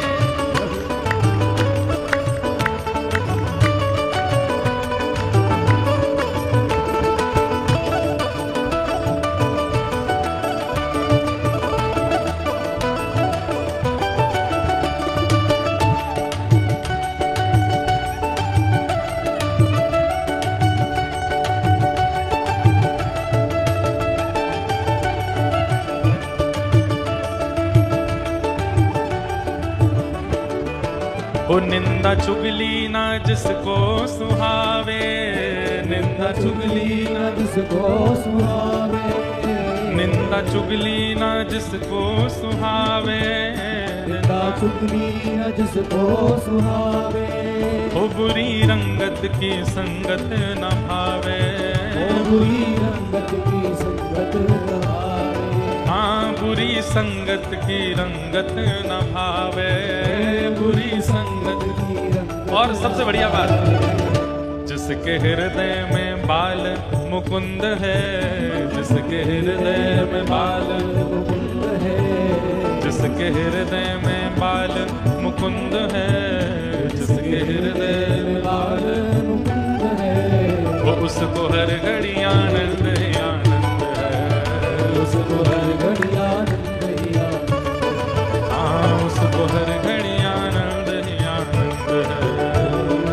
ओ निंदा चुगली ना जिसको सुहावे, निंदा चुगली ना जिसको सुहावे, निंदा चुगली ना जिसको सुहावे, निंदा चुगली न जिसको सुहावे, ओ बुरी रंगत की संगत न भावे, ओ बुरी रंगत की संगत न भावे, हाँ बुरी संगत की रंगत न भावे, बुरी संगत की रंगत। और सबसे बढ़िया बात, जिसके हृदय में बाल मुकुंद है, जिसके हृदय में बाल मुकुंद है, जिसके हृदय में बाल मुकुंद है, जिसके हृदय में बाल मुकुंद है, वो उसको हर घड़ी आनंद ही आनंद है, उसको हर घड़ी आनंद ही आनंद है। हाँ उसको हर घड़ी आनंद ही आनंद है,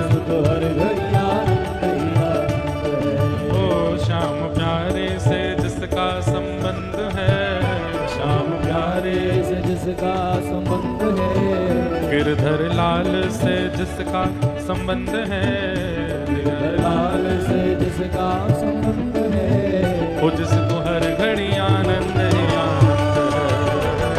उसको हर घड़ी आनंद ही आनंद है। ओ श्याम प्यारे से जिसका संबंध है, श्याम प्यारे से जिसका संबंध है, गिरधर लाल से जिसका संबंध है, गिरधर लाल से जिसका संबंध है, वो जिसको हर घड़ी आनंद ही आनंद है,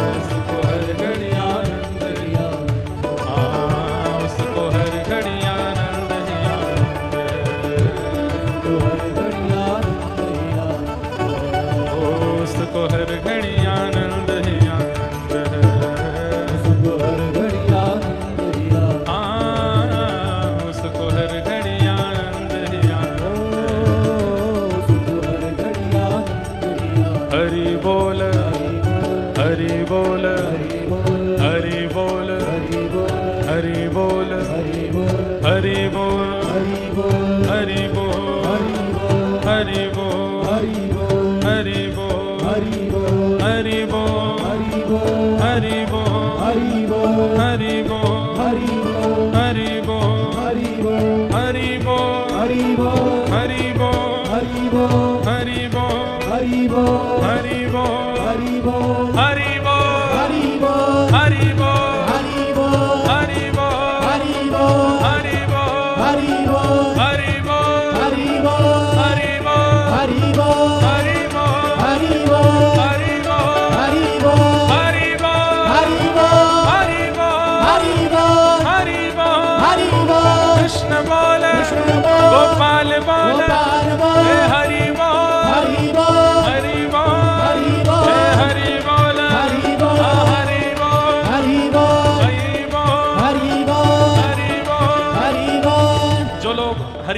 उसको हर घड़ी आनंद ही आनंद हाँ उसको हर घड़ी आनंद ही आनंद है, तो हर घड़ी आनंद ही आनंद है। ओ उसको हर घड़ी आनंद ही आनंद है, उसको हर घड़ी आनंद ही आनंद हाँ उसको हर घड़ी आनंद ही आनंद है।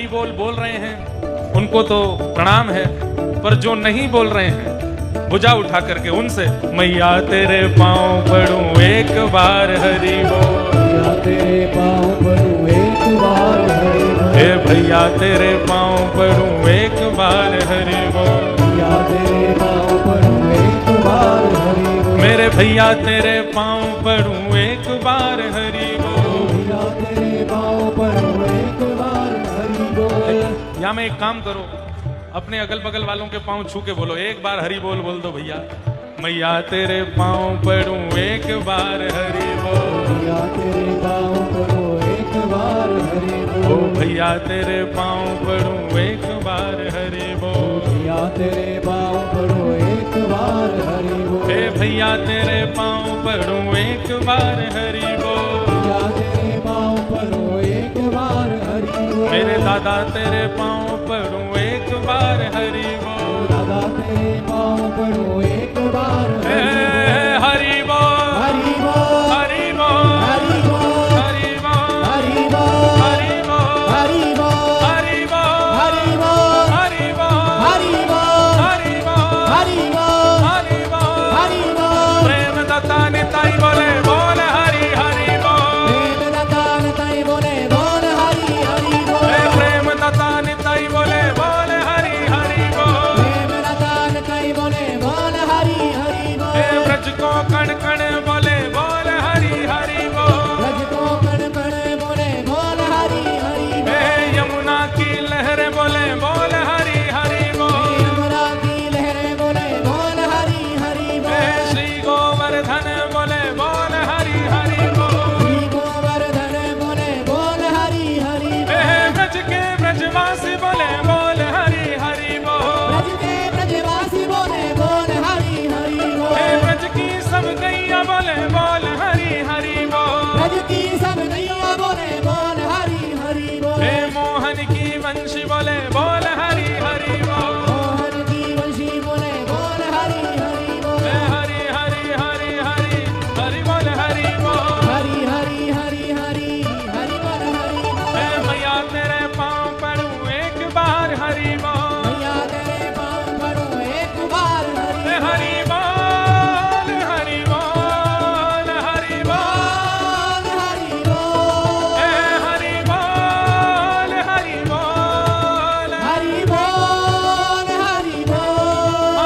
बोल बोल रहे हैं उनको तो प्रणाम है, पर जो नहीं बोल रहे हैं भुजा उठा करके उनसे मैया तेरे पांव पड़ूं एक बार हरि बोल, मैया तेरे पाँव पड़ूं एक बार हरि बोल, हे भैया तेरे पांव पड़ूं एक बार हरि बोल, मैया तेरे पाँव पड़ूं एक बार हरि बोल, मेरे भैया तेरे पांव पड़ूं एक बार हरि बोल। मैया तेरे पाँव पड़ूं एक बार हरि बोल। या मैं एक काम करो, अपने अगल बगल वालों के पांव छू के बोलो एक बार हरि बोल बोल दो भैया। मैया तेरे पांव पड़ूं एक बार हरि बोल, मैया तेरे पाँव पड़ूं एक बार हरि ओ बोल, भैया तेरे पांव पड़ूं एक बार हरि बोल, मैया तेरे पाँव पड़ूं एक बार हरि बोल, हे भैया तेरे पांव पड़ूं एक बार हरि बोल, मैया तेरे पाँव पड़ूं एक बार हरि बोल, मेरे दादा तेरे पांव पड़ूं एक बार हरि बोल, दादा तेरे पाँव पड़ूं एक बार हे हरि बोल, हरि बोल, हरि बोल, हरि बोल, हरि बोल, हरि बोल, हरि बोल, हरि बोल, हरि बोल, हरि बोल, हरि बोल, हरि बोल, हरि हरि बोल, बोल, हरि बोल, हरि बोल, हरि बोल, प्रेम दत्ता निताई बोले बोल हरि हरि बोल, प्रेम दाता निताई बोले बोल हरि हरि बोल, हे प्रेम दत्ता निताई बोले बोल हरि हरि बोल, प्रेम दाता निताई बोले बोल हरि हरि बोल, हे ब्रज को कण कण बोले बोल हरि हरि बोल, ब्रज को कण कण बोले बोल हरि हरि बोल, हे यमुना की लहर बोले बोल हरि हरि बोल, यमुना की लहरें बोले बोल हरि हरि हे बोल, श्री गोवर्धन बोले बोल हरि हरि बोल, श्री गोवर्धन बोले बोल हरि हरि बोल, हे ब्रज के ब्रजवासी बोले बोल हरि हरि बोल, ब्रज के ब्रजवासी बोले बोल हरि हरि हे बोल, ब्रज की सब गैया बोले बोल हरि हरि बोल, ब्रज की सब नैया बोले बोल हरि हरि बोल, हे मोहन की वंशी बोले बोल हरि हरि बोल, मोहन की वंशी बोले बोल हरि हरि बोल, हे हरि हरि हरि हरि हरि बोल हरि बोल, हरि हरि हरि हरि हरि बोल हरि बोल, हे मैया तेरे पांव पड़ूं एक बार हरि बोल, मैया तेरे पाँव पड़ूं एक बार हे हरि हरि बोल हरि बोल हरि बोल, बोल हरि बोल, हे हरि बोल हरि बोल, हरि बोल हरि बोल,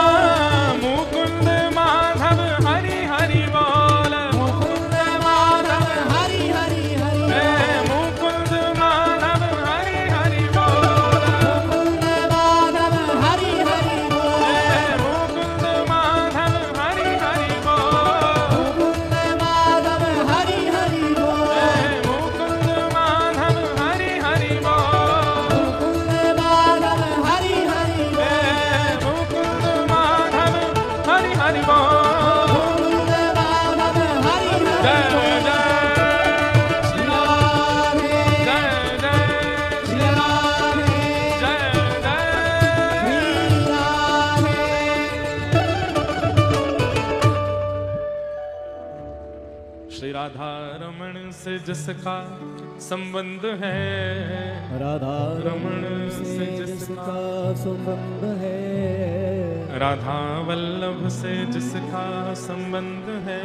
मुकुंद माधव हरि हरि बोल, मुकुंद माधव हरि हरि हरि हे मुकुंद माधव हरि हरि बोल, मुकुंद माधव हरि हरि बोल, हे मुकुंद माधव हरि हरि बोल, मुकुंद माधव हरि हरि बोल, हे मुकुंद माधव हरि हरि बोल, मुकुंद माधव हरि हरि बोल, हे मुकुंद माधव हरि हरि बोल, मुकुंद माधव हरि हरि जय बोल, जय श्री राधे जय जय श्री राधे जय जय श्री राधे। श्री राधा रमण से जिसका संबंध है, राधा रमण से जिसका संबंध है, राधा वल्लभ से जिसका संबंध है,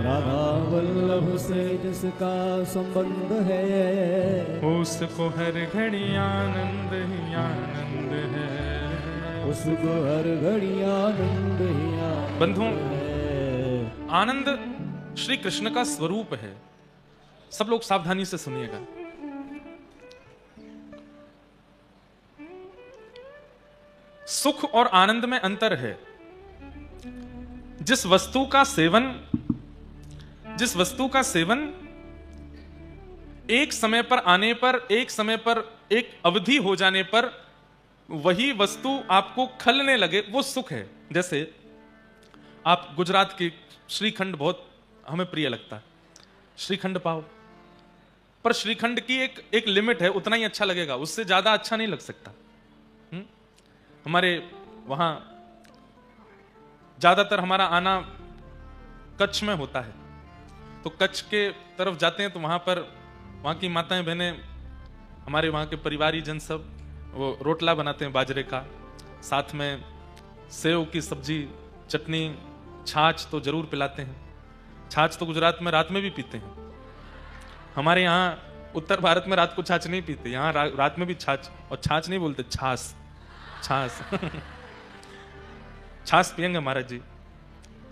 राधा वल्लभ से जिसका संबंध है, उसको हर घड़ी आनंद ही आनंद है। उसको हर घड़ी आनंद ही आनंद बंधुओं, है। आनंद श्री कृष्ण का स्वरूप है। सब लोग सावधानी से सुनिएगा। सुख और आनंद में अंतर है। जिस वस्तु का सेवन एक समय पर आने पर, एक समय पर, एक अवधि हो जाने पर वही वस्तु आपको खलने लगे, वो सुख है। जैसे आप गुजरात की श्रीखंड बहुत हमें प्रिय लगता है, श्रीखंड पाओ, पर श्रीखंड की एक लिमिट है, उतना ही अच्छा लगेगा, उससे ज्यादा अच्छा नहीं लग सकता। हमारे वहां ज्यादातर हमारा आना कच्छ में होता है, तो कच्छ के तरफ जाते हैं तो वहां की माताएं बहनें हमारे वहाँ के परिवारी जन सब वो रोटला बनाते हैं बाजरे का, साथ में सेव की सब्जी, चटनी, छाछ तो जरूर पिलाते हैं। छाछ तो गुजरात में रात में भी पीते हैं। हमारे यहाँ उत्तर भारत में रात को छाछ नहीं पीते, यहाँ रात में भी छाछ, और छाछ नहीं बोलते, छाछ, छाछ छाछ पियेंगे महाराज जी,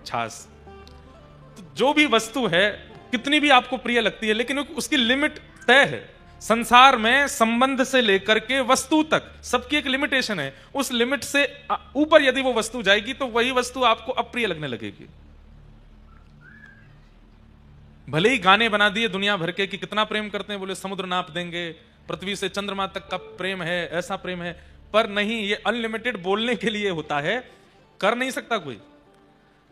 छाछ। तो जो भी वस्तु है कितनी भी आपको प्रिय लगती है, लेकिन उसकी लिमिट तय है। संसार में संबंध से लेकर के वस्तु तक सबकी एक लिमिटेशन है। उस लिमिट से ऊपर यदि वो वस्तु जाएगी तो वही वस्तु आपको अप्रिय लगने लगेगी। भले ही गाने बना दिए दुनिया भर के कि कितना प्रेम करते हैं, बोले समुद्र नाप देंगे, पृथ्वी से चंद्रमा तक का प्रेम है, ऐसा प्रेम है, पर नहीं, ये अनलिमिटेड बोलने के लिए होता है, कर नहीं सकता कोई।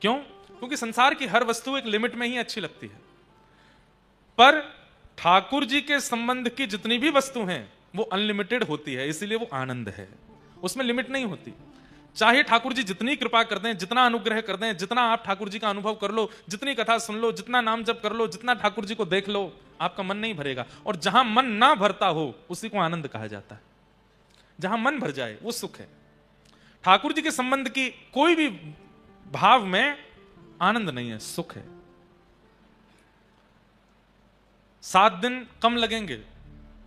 क्यों? क्योंकि संसार की हर वस्तु एक लिमिट में ही अच्छी लगती है, पर ठाकुर जी के संबंध की जितनी भी वस्तु हैं वो अनलिमिटेड होती है, इसीलिए वो आनंद है, उसमें लिमिट नहीं होती। चाहे ठाकुर जी जितनी कृपा कर दें, जितना अनुग्रह कर दें, जितना आप ठाकुर जी का अनुभव कर लो, जितनी कथा सुन लो, जितना नाम जप कर लो, जितना ठाकुर जी को देख लो, आपका मन नहीं भरेगा। और जहां मन ना भरता हो उसी को आनंद कहा जाता है। जहां मन भर जाए वो सुख है। ठाकुर जी के संबंध की कोई भी भाव में आनंद नहीं है, सुख है। 7 दिन कम लगेंगे,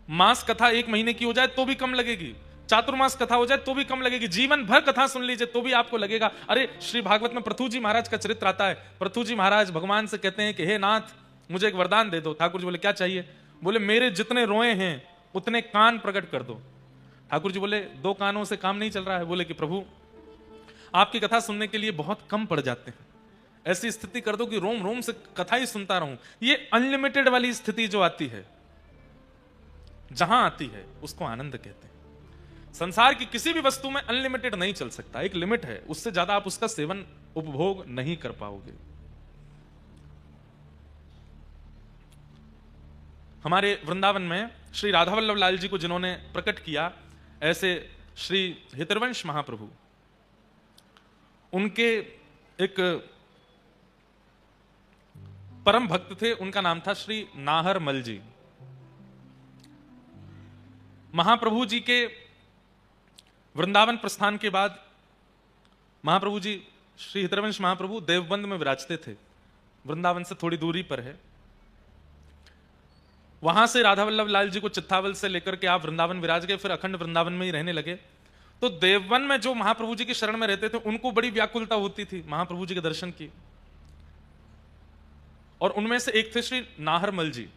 मास कथा 1 महीने की हो जाए तो भी कम लगेगी, चातुर्मास कथा हो जाए तो भी कम लगेगी, जीवन भर कथा सुन लीजिए तो भी आपको लगेगा। अरे श्री भागवत में पृथु जी महाराज का चरित्र आता है। पृथु जी महाराज भगवान से कहते हैं कि हे नाथ मुझे एक वरदान दे दो। ठाकुर जी बोले क्या चाहिए? बोले मेरे जितने रोए हैं उतने कान प्रकट कर दो। ठाकुर जी बोले 2 कानों से काम नहीं चल रहा है। बोले कि प्रभु आपकी कथा सुनने के लिए बहुत कम पड़ जाते हैं, ऐसी स्थिति कर दो कि रोम रोम से कथा ही सुनता रहूं। ये अनलिमिटेड वाली स्थिति जो आती है, जहां आती है, उसको आनंद कहते हैं। संसार की किसी भी वस्तु में अनलिमिटेड नहीं चल सकता, एक लिमिट है, उससे ज्यादा आप उसका सेवन उपभोग नहीं कर पाओगे। हमारे वृंदावन में श्री राधा वल्लभ लाल जी को जिन्होंने प्रकट किया, ऐसे श्री हितरवंश महाप्रभु, उनके एक परम भक्त थे, उनका नाम था श्री नाहर मल जी। महाप्रभु जी के वृंदावन प्रस्थान के बाद महाप्रभु जी, श्री हितरवंश महाप्रभु देवबंद में विराजते थे, वृंदावन से थोड़ी दूरी पर है। वहां से राधा वल्लभ लाल जी को चित्तावल से लेकर के आप वृंदावन विराज गए, फिर अखंड वृंदावन में ही रहने लगे। तो देववन में जो महाप्रभु जी की शरण में रहते थे उनको बड़ी व्याकुलता होती थी महाप्रभु जी के दर्शन की, और उनमें से एक थे श्री नाहरमल जी।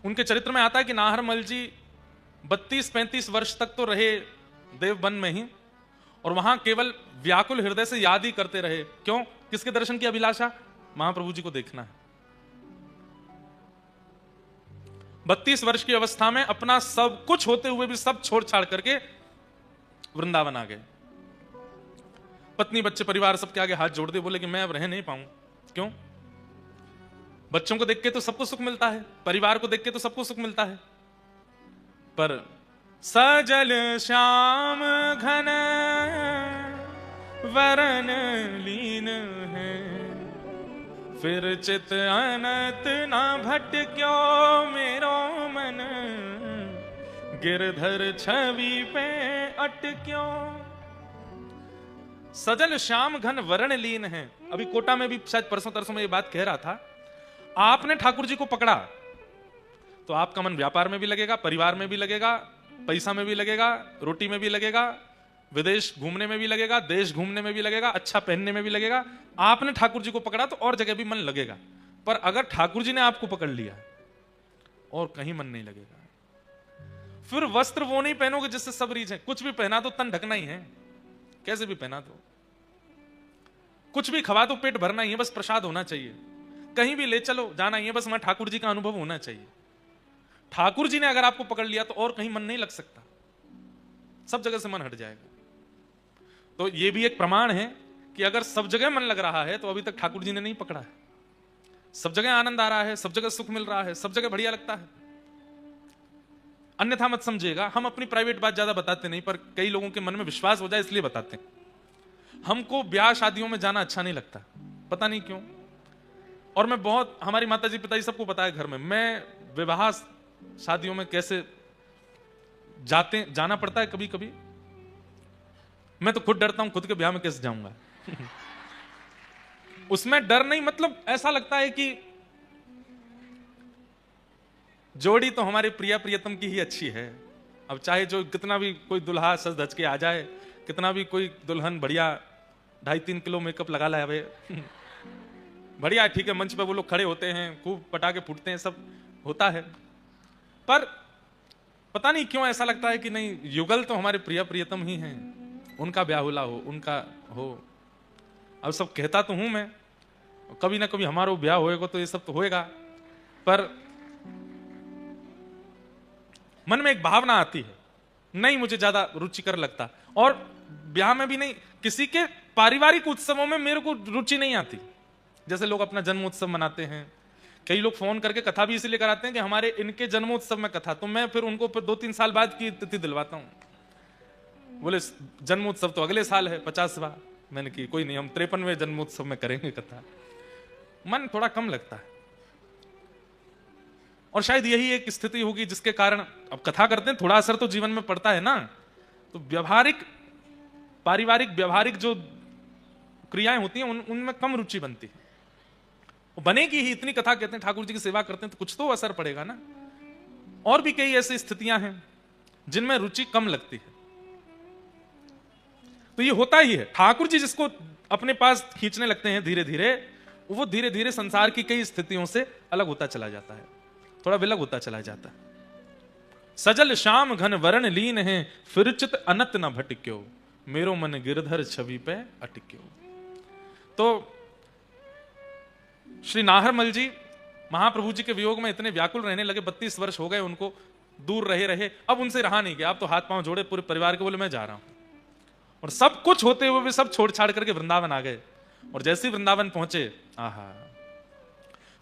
उनके चरित्र में आता है कि नाहरमल जी 32-35 वर्ष तक तो रहे देववन में ही, और वहां केवल व्याकुल हृदय से याद ही करते रहे। क्यों? किसके दर्शन की अभिलाषा? महाप्रभु जी को देखना है। 32 वर्ष की अवस्था में अपना सब कुछ होते हुए भी सब छोड़ छाड़ करके वृंदावन आ गए। पत्नी बच्चे परिवार सबके आगे हाथ जोड़ दिए, बोले कि मैं अब रह नहीं पाऊं। क्यों? बच्चों को देख के तो सबको सुख मिलता है, परिवार को देख के तो सबको सुख मिलता है, पर सजल श्याम घन वरन लीन है, फिर चित अनत न भटक्यो मेरो मन, गिरधर छवि पे अटक्यो। सजल श्याम घन वरण लीन है। अभी कोटा में भी शायद परसों तरसों में ये बात कह रहा था, आपने ठाकुर जी को पकड़ा तो आपका मन व्यापार में भी लगेगा, परिवार में भी लगेगा, पैसा में भी लगेगा, रोटी में भी लगेगा, विदेश घूमने में भी लगेगा, देश घूमने में भी लगेगा, अच्छा पहनने में भी लगेगा। आपने ठाकुर जी को पकड़ा तो और जगह भी मन लगेगा, पर अगर ठाकुर जी ने आपको पकड़ लिया और कहीं मन नहीं लगेगा। फिर वस्त्र वो नहीं पहनोगे जिससे सब रीझे। कुछ भी पहना तो तन ढकना ही है, कैसे भी पहना दो, कुछ भी खवा तो पेट भरना ही है, बस प्रसाद होना चाहिए। कहीं भी ले चलो जाना ही है, बस वहां ठाकुर जी का अनुभव होना चाहिए। ठाकुर जी ने अगर आपको पकड़ लिया तो और कहीं मन नहीं लग सकता, सब जगह से मन हट जाएगा। तो यह भी एक प्रमाण है कि अगर सब जगह मन लग रहा है तो अभी तक ठाकुर जी ने नहीं पकड़ा है। सब जगह आनंद आ रहा है, सब जगह सुख मिल रहा है, सब जगह बढ़िया लगता है। अन्यथा मत समझिएगा, हम अपनी प्राइवेट बात ज्यादा बताते नहीं, पर कई लोगों के मन में विश्वास हो जाए इसलिए बताते हैं। हमको ब्याह शादियों में जाना अच्छा नहीं लगता, पता नहीं क्यों। और मैं बहुत, हमारी माता जी पिताजी सबको पता है घर में, मैं विवाह शादियों में कैसे जाना पड़ता है कभी कभी। मैं तो खुद डरता हूं, खुद के ब्याह में कैसे जाऊंगा। उसमें डर नहीं, मतलब ऐसा लगता है कि जोड़ी तो हमारे प्रिया प्रियतम की ही अच्छी है। अब चाहे जो कितना भी कोई दुल्हा सज धज के आ जाए, कितना भी कोई दुल्हन बढ़िया 2.5-3 किलो मेकअप लगा लाए भाई, बढ़िया ठीक है, मंच पे वो लोग खड़े होते हैं, खूब पटाखे फूटते हैं, सब होता है, पर पता नहीं क्यों ऐसा लगता है कि नहीं, युगल तो हमारे प्रिया प्रियतम ही हैं, उनका ब्याहुला हो, उनका हो। अब सब कहता तो हूं मैं, कभी ना कभी हमारा ब्याह होएगा तो ये सब तो होएगा, पर मन में एक भावना आती है, नहीं मुझे ज्यादा रुचिकर लगता। और ब्याह में भी नहीं, किसी के पारिवारिक उत्सवों में मेरे को रुचि नहीं आती। जैसे लोग अपना जन्मोत्सव मनाते हैं, कई लोग फोन करके कथा भी इसलिए कराते हैं कि हमारे इनके जन्मोत्सव में कथा, तो मैं फिर उनको फिर 2-3 साल बाद की तिथि दिलवाता हूं। बोले जन्मोत्सव तो अगले साल है 50वां। मैंने की कोई नहीं, हम 53वें जन्मोत्सव में करेंगे कथा। मन थोड़ा कम लगता है, और शायद यही एक स्थिति होगी जिसके कारण अब कथा करते हैं, थोड़ा असर तो जीवन में पड़ता है ना, तो व्यवहारिक पारिवारिक व्यवहारिक जो क्रियाएं होती हैं उनमें कम रुचि बनती है। वो बनेगी ही, इतनी कथा कहते हैं, ठाकुर जी की सेवा करते हैं, तो कुछ तो असर पड़ेगा ना। और भी कई ऐसी स्थितियां हैं जिनमें रुचि कम लगती है, तो ये होता ही है। ठाकुर जी जिसको अपने पास खींचने लगते हैं धीरे धीरे, वो धीरे धीरे संसार की कई स्थितियों से अलग होता चला जाता है, थोड़ा विलग होता चला जाता है। सजल श्याम घन वरण लीन है, फिर चित अनत न भटक्यो, मेरो मन गिरधर छवि पे अटक्यो। तो श्री नाहरमल जी महाप्रभु जी के वियोग में इतने व्याकुल रहने लगे, 32 वर्ष हो गए उनको दूर रहे रहे, अब उनसे रहा नहीं गया। अब तो हाथ पांव जोड़े पूरे परिवार के, बोले मैं जा रहा हूं। और सब कुछ होते हुए भी सब छोड़ छाड़ करके वृंदावन आ गए। और जैसे वृंदावन पहुंचे, आहा,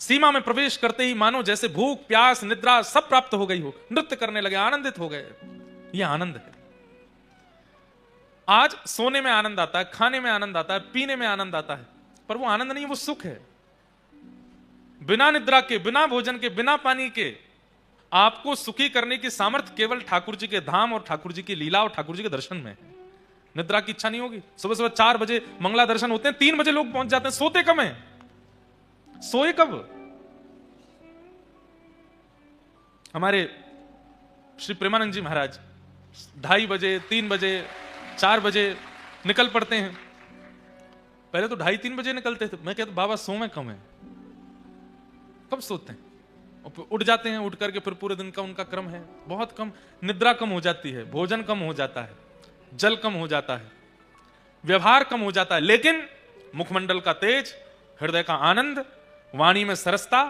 सीमा में प्रवेश करते ही मानो जैसे भूख प्यास निद्रा सब प्राप्त हो गई हो, नृत्य करने लगे, आनंदित हो गए। यह आनंद है। आज सोने में आनंद आता है, खाने में आनंद आता है, पीने में आनंद आता है, पर वो आनंद नहीं, वो सुख है। बिना निद्रा के, बिना भोजन के, बिना पानी के आपको सुखी करने की सामर्थ्य केवल ठाकुर जी के धाम और ठाकुर जी की लीला और ठाकुर जी के दर्शन में है। निद्रा की इच्छा नहीं होगी। सुबह सुबह 4 बजे मंगला दर्शन होते हैं, 3 बजे लोग पहुंच जाते हैं, सोते कब हैं? सोए कब? हमारे श्री प्रेमानंद जी महाराज 2:30 बजे, 3 बजे, 4 बजे निकल पड़ते हैं। पहले तो 2:30-3 बजे निकलते थे। मैं कहता बाबा सोए कम है, कब सोते हैं? और उठ जाते हैं, उठ करके फिर पूरे दिन का उनका क्रम है, बहुत कम। निद्रा कम हो जाती है, भोजन कम हो जाता है, जल कम हो जाता है, व्यवहार कम हो जाता है, लेकिन मुखमंडल का तेज, हृदय का आनंद, वाणी में सरसता,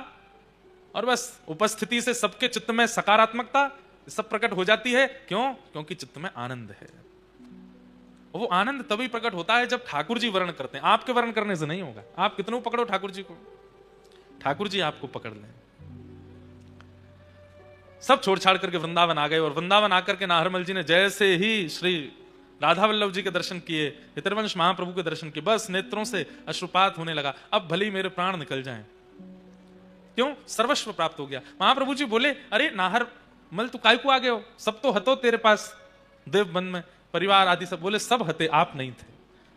और बस उपस्थिति से सबके चित्त में सकारात्मकता सब प्रकट हो जाती है। क्यों? क्योंकि चित्त में आनंद है। वो आनंद तभी प्रकट होता है जब ठाकुर जी वर्ण करते हैं। आपके वर्ण करने से नहीं होगा। आप कितनों पकड़ो ठाकुर जी को, ठाकुर जी आपको पकड़ लें। सब छोड़ छाड़ करके वृंदावन आ गए, और वृंदावन आकर के नाहरमल जी ने जैसे ही श्री राधा वल्लभ जी के दर्शन किए, हितरवंश महाप्रभु के दर्शन किए, बस नेत्रों से अश्रुपात होने लगा। अब भले ही मेरे प्राण निकल जाएं। क्यों? सर्वस्व प्राप्त हो गया। महाप्रभु जी बोले, अरे नाहरमल तू काय को आ गए हो? सब तो हतो तेरे पास देव बन में, परिवार आदि सब। बोले सब हते, आप नहीं थे।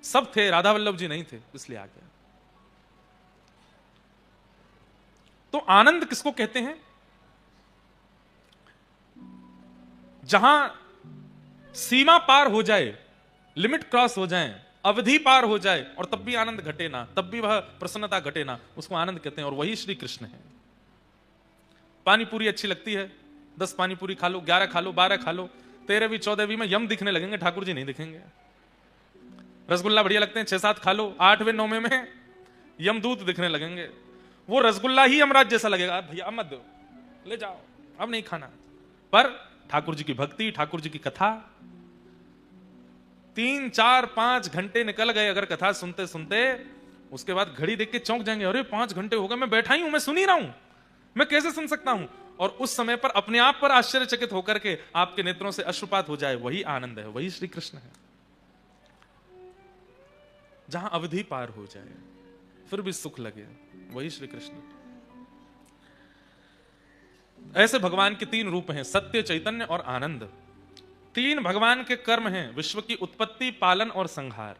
सब थे, राधा वल्लभ जी नहीं थे, इसलिए आ गया। तो आनंद किसको कहते हैं? जहां सीमा पार हो जाए, लिमिट क्रॉस हो जाए, अवधि पार हो जाए, और तब भी आनंद घटे ना, तब भी वह प्रसन्नता घटे ना, उसको आनंद कहते हैं। और वही श्री कृष्ण है। पानी पूरी अच्छी लगती है, 10 पानी पूरी खा लो, 11 खा लो, 12 खा लो, 13वीं 14वीं में यम दिखने लगेंगे, ठाकुर जी नहीं दिखेंगे। रसगुल्ला बढ़िया लगते हैं, 6-7 खा लो, 8वें 9वें में यमदूत दिखने लगेंगे। वो रसगुल्ला ही यमराज जैसा लगेगा, भैया अब मत दो, ले जाओ, अब नहीं खाना। पर ठाकुर जी की भक्ति, ठाकुर जी की कथा, 3, 4, 5 घंटे निकल गए अगर कथा सुनते सुनते, उसके बाद घड़ी देख के चौंक जाएंगे, अरे 5 घंटे हो गए, मैं बैठा ही हूं, मैं सुन ही रहा हूं, मैं कैसे सुन सकता हूं? और उस समय पर अपने आप पर आश्चर्यचकित होकर के आपके नेत्रों से अश्रुपात हो जाए, वही आनंद है, वही श्री कृष्ण है। जहां अवधि पार हो जाए फिर भी सुख लगे, वही श्री कृष्ण। ऐसे भगवान के 3 रूप हैं, सत्य, चैतन्य और आनंद। तीन भगवान के कर्म हैं विश्व की उत्पत्ति, पालन और संहार।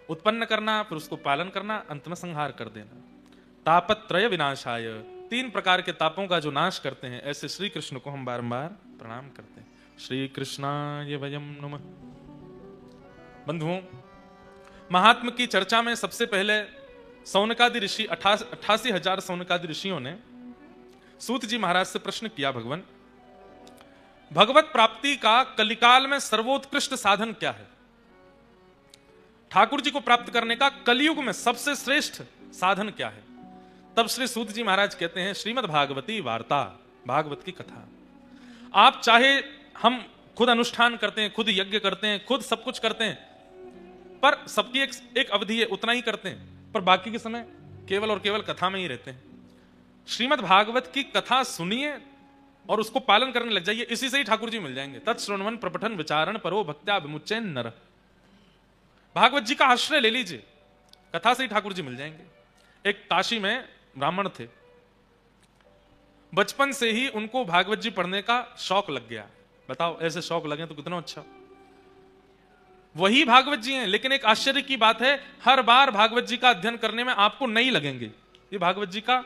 उत्पन्न करना, फिर उसको पालन करना, अंत में संहार कर देना। तापत्रय विनाशाय, तीन प्रकार के तापों का जो नाश करते हैं, ऐसे श्री कृष्ण को हम बारंबार प्रणाम करते हैं। श्री कृष्णाय वयम नमः। बंधुओं, महात्म की चर्चा में सबसे पहले सौनकादि ऋषि 88,000 सौनकादि ऋषियों ने सूत जी महाराज से प्रश्न किया, भगवान भगवत प्राप्ति का कलिकाल में सर्वोत्कृष्ट साधन क्या है? ठाकुर जी को प्राप्त करने का कलयुग में सबसे श्रेष्ठ साधन क्या है? तब श्री सूत जी महाराज कहते हैं, श्रीमद् भागवती वार्ता, भागवत की कथा। आप चाहे हम खुद अनुष्ठान करते हैं, खुद यज्ञ करते हैं, खुद सब कुछ करते हैं, पर सबकी एक अवधि है, उतना ही करते हैं, पर बाकी के समय केवल और केवल कथा में ही रहते हैं। श्रीमद् भागवत की कथा सुनिए और उसको पालन करने लग जाइए, इसी से ही ठाकुर जी मिल जाएंगे। तत्श्रवण प्रपठन विचारण परो भक्त्या विमुच्चैन नर। भागवत जी का आश्रय ले लीजिए, कथा से ही ठाकुर जी मिल जाएंगे। एक काशी में ब्राह्मण थे, बचपन से ही उनको भागवत जी पढ़ने का शौक लग गया। बताओ, ऐसे शौक लगे तो कितना अच्छा। वही भागवत जी हैं, लेकिन एक आश्चर्य की बात है, हर बार भागवत जी का अध्ययन करने में आपको नई लगेंगे। ये भागवत जी का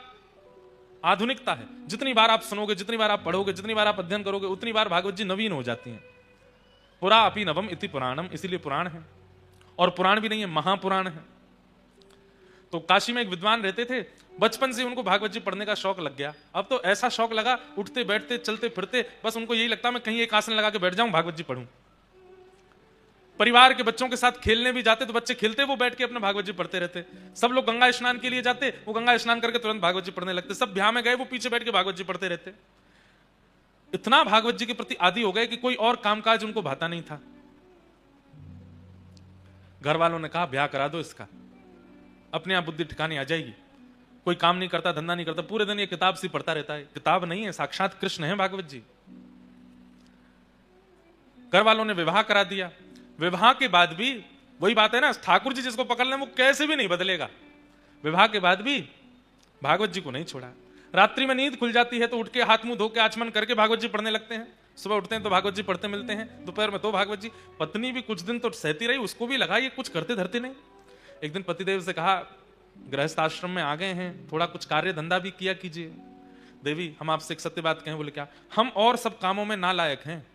आधुनिकता है। जितनी बार आप सुनोगे, जितनी बार आप पढ़ोगे, जितनी बार आप अध्ययन करोगे, उतनी बार भागवत जी नवीन हो जाती हैं। पुरा अपि नवम इति पुराणम, इसीलिए पुराण है। और पुराण भी नहीं है, महापुराण है। तो काशी में एक विद्वान रहते थे, बचपन से उनको भागवत जी पढ़ने का शौक लग गया। अब तो ऐसा शौक लगा, उठते बैठते चलते फिरते बस उनको यही लगता मैं कहीं एक आसन लगा के बैठ जाऊं, भागवत जी पढ़ूं। परिवार के बच्चों के साथ खेलने भी जाते तो बच्चे खेलते, वो बैठ के अपने भागवत जी पढ़ते रहते। सब लोग गंगा स्नान के लिए जाते, वो गंगा स्नान करके तुरंत भागवत जी पढ़ने लगते। सब ब्याह में गए, वो पीछे बैठ के भागवत जी पढ़ते रहते। इतना भागवत जी के प्रति आदी हो गए कि कोई और कामकाज उनको भाता नहीं था। घर वालों ने कहा ब्याह करा दो इसका, अपने आप बुद्धि ठिकाने आ जाएगी। कोई काम नहीं करता, धंधा नहीं करता, पूरे दिन ये किताब सी पढ़ता रहता है। किताब नहीं है, साक्षात कृष्ण है भागवत जी। घर वालों ने विवाह करा दिया। विवाह के बाद भी वही बात है ना, ठाकुर जी जिसको पकड़ लें वो कैसे भी नहीं बदलेगा। विवाह के बाद भी भागवत जी को नहीं छोड़ा। रात्रि में नींद खुल जाती है तो उठ के हाथ मुंह धो के आचमन करके भागवत जी पढ़ने लगते हैं। सुबह उठते हैं तो भागवत जी पढ़ते मिलते हैं, दोपहर में तो भागवत जी। पत्नी भी कुछ दिन तो सहती रही, उसको भी लगा ये कुछ करते धरते नहीं। एक दिन पतिदेव से कहा, गृहस्थ आश्रम में आ गए हैं, थोड़ा कुछ कार्य धंधा भी किया कीजिए। देवी हम आपसे एक सत्य बात कहें। बोले क्या? हम और सब कामों में नालायक हैं,